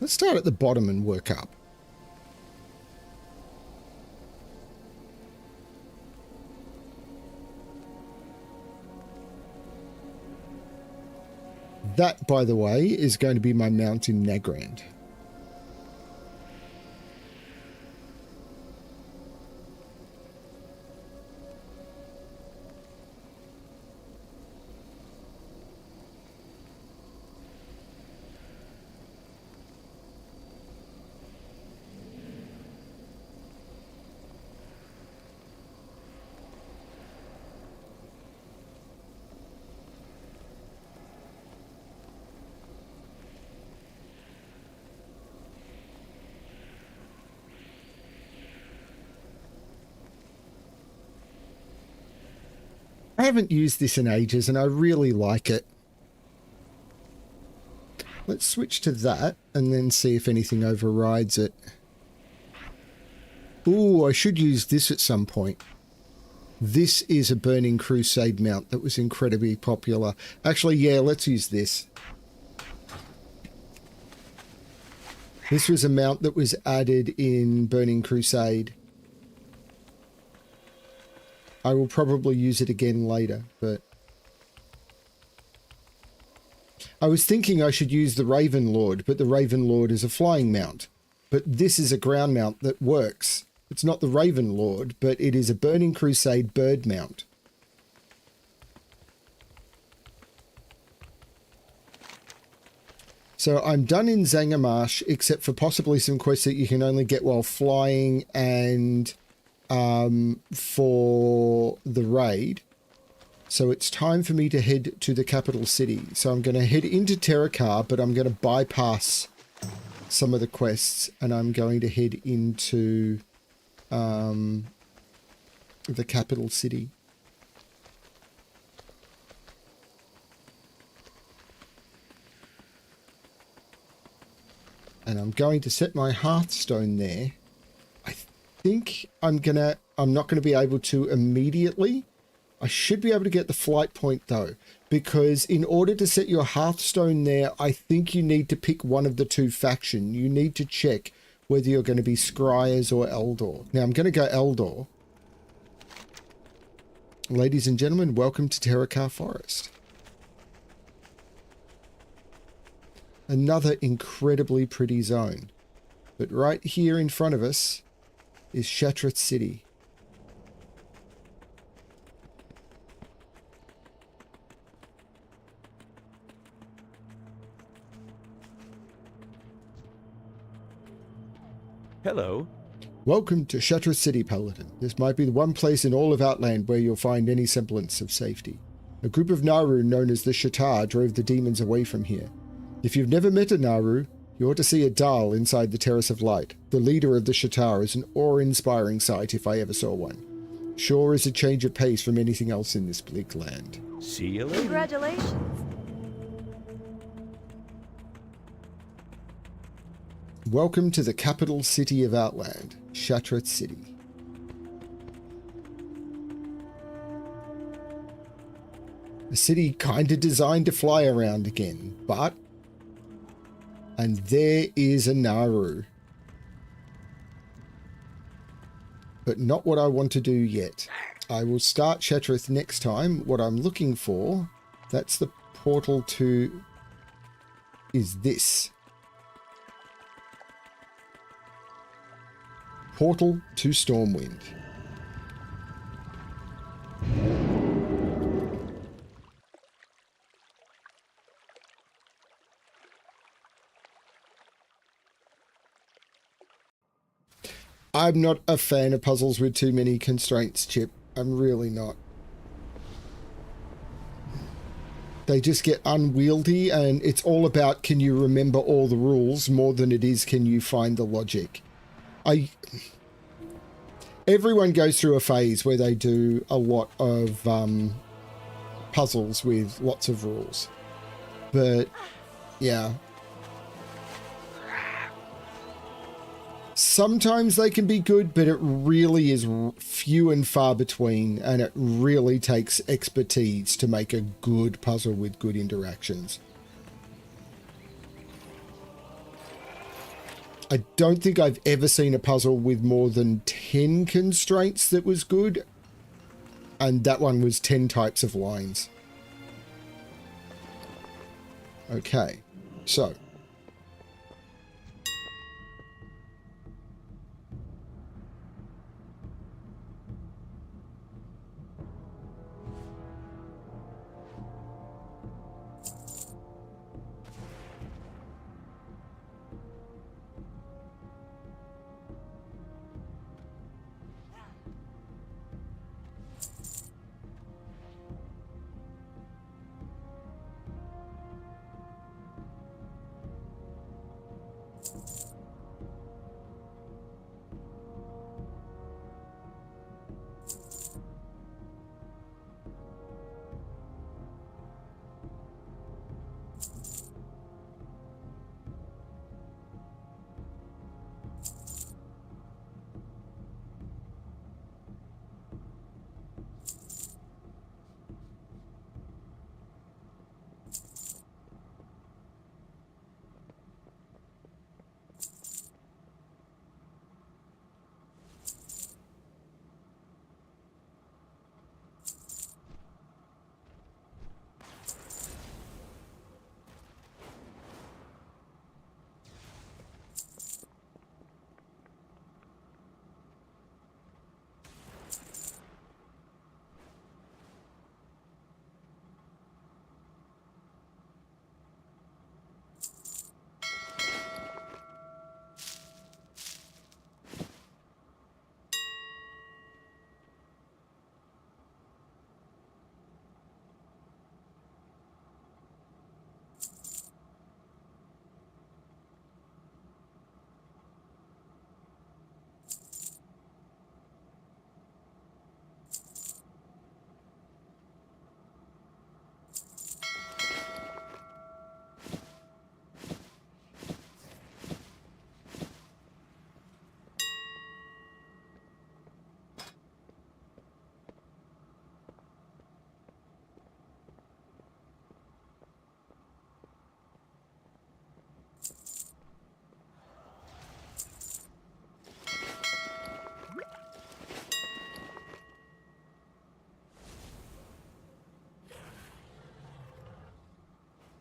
Let's start at the bottom and work up. That, by the way, is going to be my mount in Nagrand. I haven't used this in ages and I really like it. Let's switch to that and then see if anything overrides it. Ooh, I should use this at some point. This is a Burning Crusade mount that was incredibly popular. Actually, yeah, let's use this. This was a mount that was added in Burning Crusade. I will probably use it again later, but I was thinking I should use the Raven Lord, but the Raven Lord is a flying mount. But this is a ground mount that works. It's not the Raven Lord, but it is a Burning Crusade bird mount. So I'm done in Zangarmarsh, except for possibly some quests that you can only get while flying and for the raid. So it's time for me to head to the capital city. So I'm going to head into Terrakar, but I'm going to bypass some of the quests and I'm going to head into the capital city. And I'm going to set my Hearthstone there. I think I'm not going to be able to immediately. I should be able to get the flight point though, because in order to set your Hearthstone there, I think you need to pick one of the two faction. You need to check whether you're going to be Scryers or Eldor. Now I'm going to go Eldor. Ladies and gentlemen, welcome to Terrakar Forest. Another incredibly pretty zone. But right here in front of us is Shattrath City. Hello. Welcome to Shattrath City, Paladin. This might be the one place in all of Outland where you'll find any semblance of safety. A group of Naru known as the Shatar drove the demons away from here. If you've never met a Naru, you ought to see a Dal inside the Terrace of Light. The leader of the Shatar is an awe-inspiring sight if I ever saw one. Sure is a change of pace from anything else in this bleak land. See you later. Congratulations. Welcome to the capital city of Outland, Shattrath City. A city kinda designed to fly around again, but... And there is a Naru. But not what I want to do yet. I will start Shattrath next time. What I'm looking for, that's the portal to... is this. Portal to Stormwind. I'm not a fan of puzzles with too many constraints, Chip. I'm really not. They just get unwieldy, and it's all about can you remember all the rules more than it is can you find the logic. Everyone goes through a phase where they do a lot of puzzles with lots of rules. But, yeah. Sometimes they can be good, but it really is few and far between, and it really takes expertise to make a good puzzle with good interactions. I don't think I've ever seen a puzzle with more than 10 constraints that was good, and that one was 10 types of lines. Okay, so...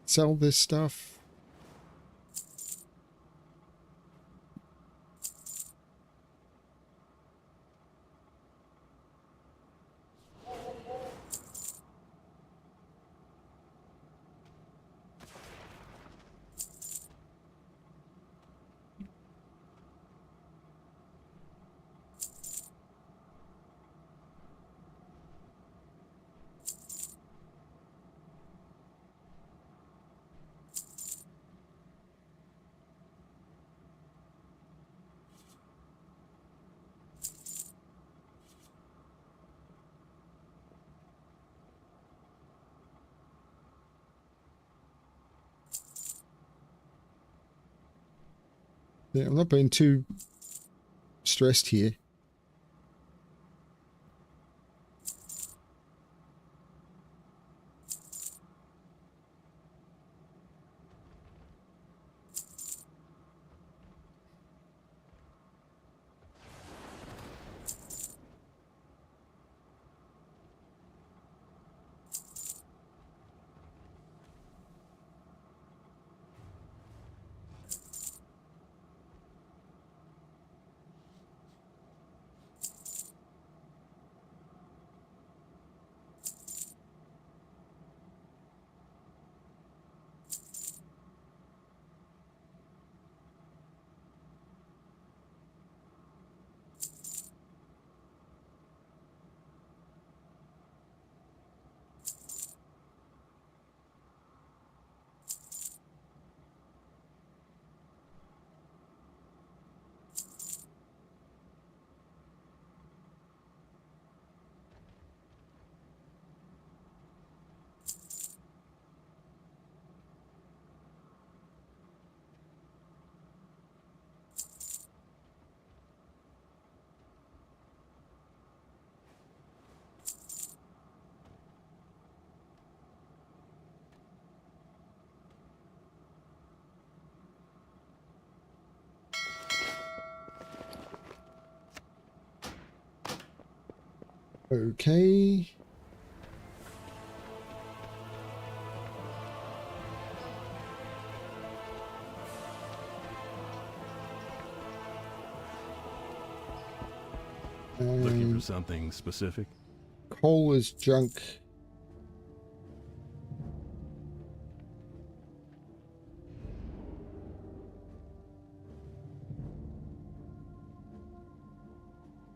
sell this stuff. Yeah, I'm not being too stressed here. Okay. Looking for something specific? Coal is junk.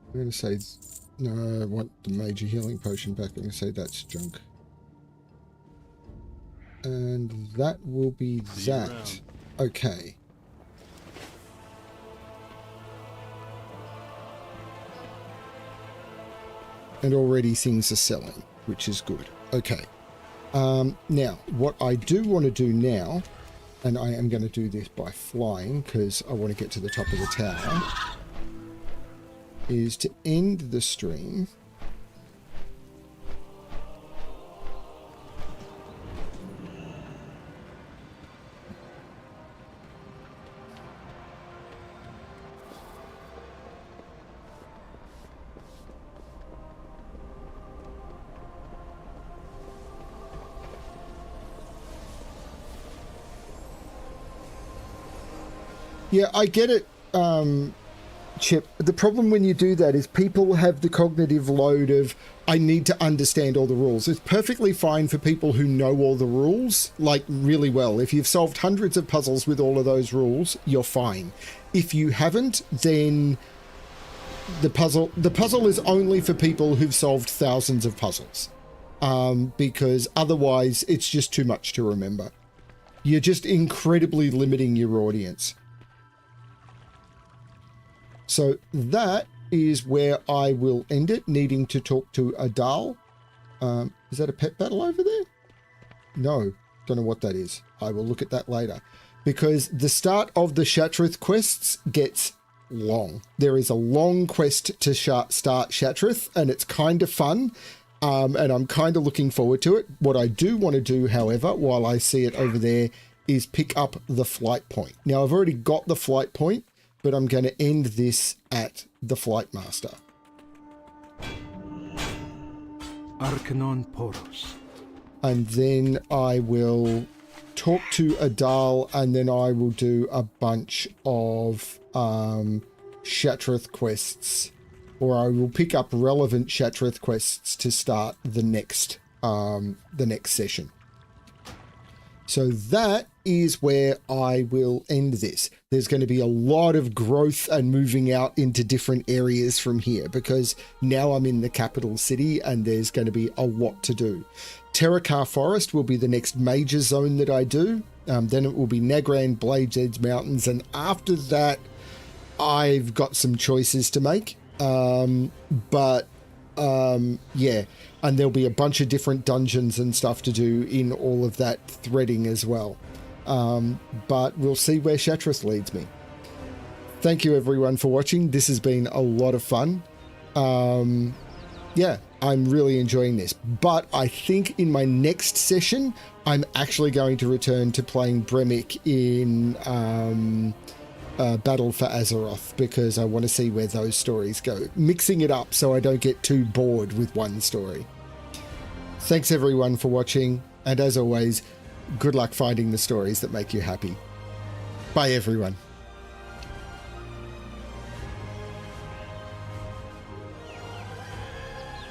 I'm going to say, no, I want the major healing potion back. I'm going to say that's junk. And that will be that. Okay. And already things are selling, which is good. Okay. Now, what I do want to do now, and I am going to do this by flying because I want to get to the top of the tower, is to end the stream. Yeah, I get it, Chip. The problem when you do that is people have the cognitive load of, I need to understand all the rules. It's perfectly fine for people who know all the rules, like really well. If you've solved hundreds of puzzles with all of those rules, you're fine. If you haven't, then the puzzle is only for people who've solved thousands of puzzles, because otherwise it's just too much to remember. You're just incredibly limiting your audience. So that is where I will end it, needing to talk to Adal. Is that a pet battle over there? No, don't know what that is. I will look at that later. Because the start of the Shatrith quests gets long. There is a long quest to start Shatrith, and it's kind of fun. And I'm kind of looking forward to it. What I do want to do, however, while I see it over there, is pick up the flight point. Now, I've already got the flight point, but I'm going to end this at the Flight Master. Arcanon Poros. And then I will talk to Adal, and then I will do a bunch of Shatrith quests, or I will pick up relevant Shatrith quests to start the next session. So that is where I will end this. There's going to be a lot of growth and moving out into different areas from here, because now I'm in the capital city and there's going to be a lot to do. Terakar Forest will be the next major zone that I do. Then it will be Nagrand, Blade's Edge Mountains, and after that I've got some choices to make. Yeah, and there'll be a bunch of different dungeons and stuff to do in all of that threading as well. But we'll see where Shatrith leads me. Thank you everyone for watching. This has been a lot of fun. Yeah, I'm really enjoying this. But I think in my next session, I'm actually going to return to playing Bremic in Battle for Azeroth, because I want to see where those stories go. Mixing it up so I don't get too bored with one story. Thanks everyone for watching, and as always, good luck finding the stories that make you happy. Bye everyone.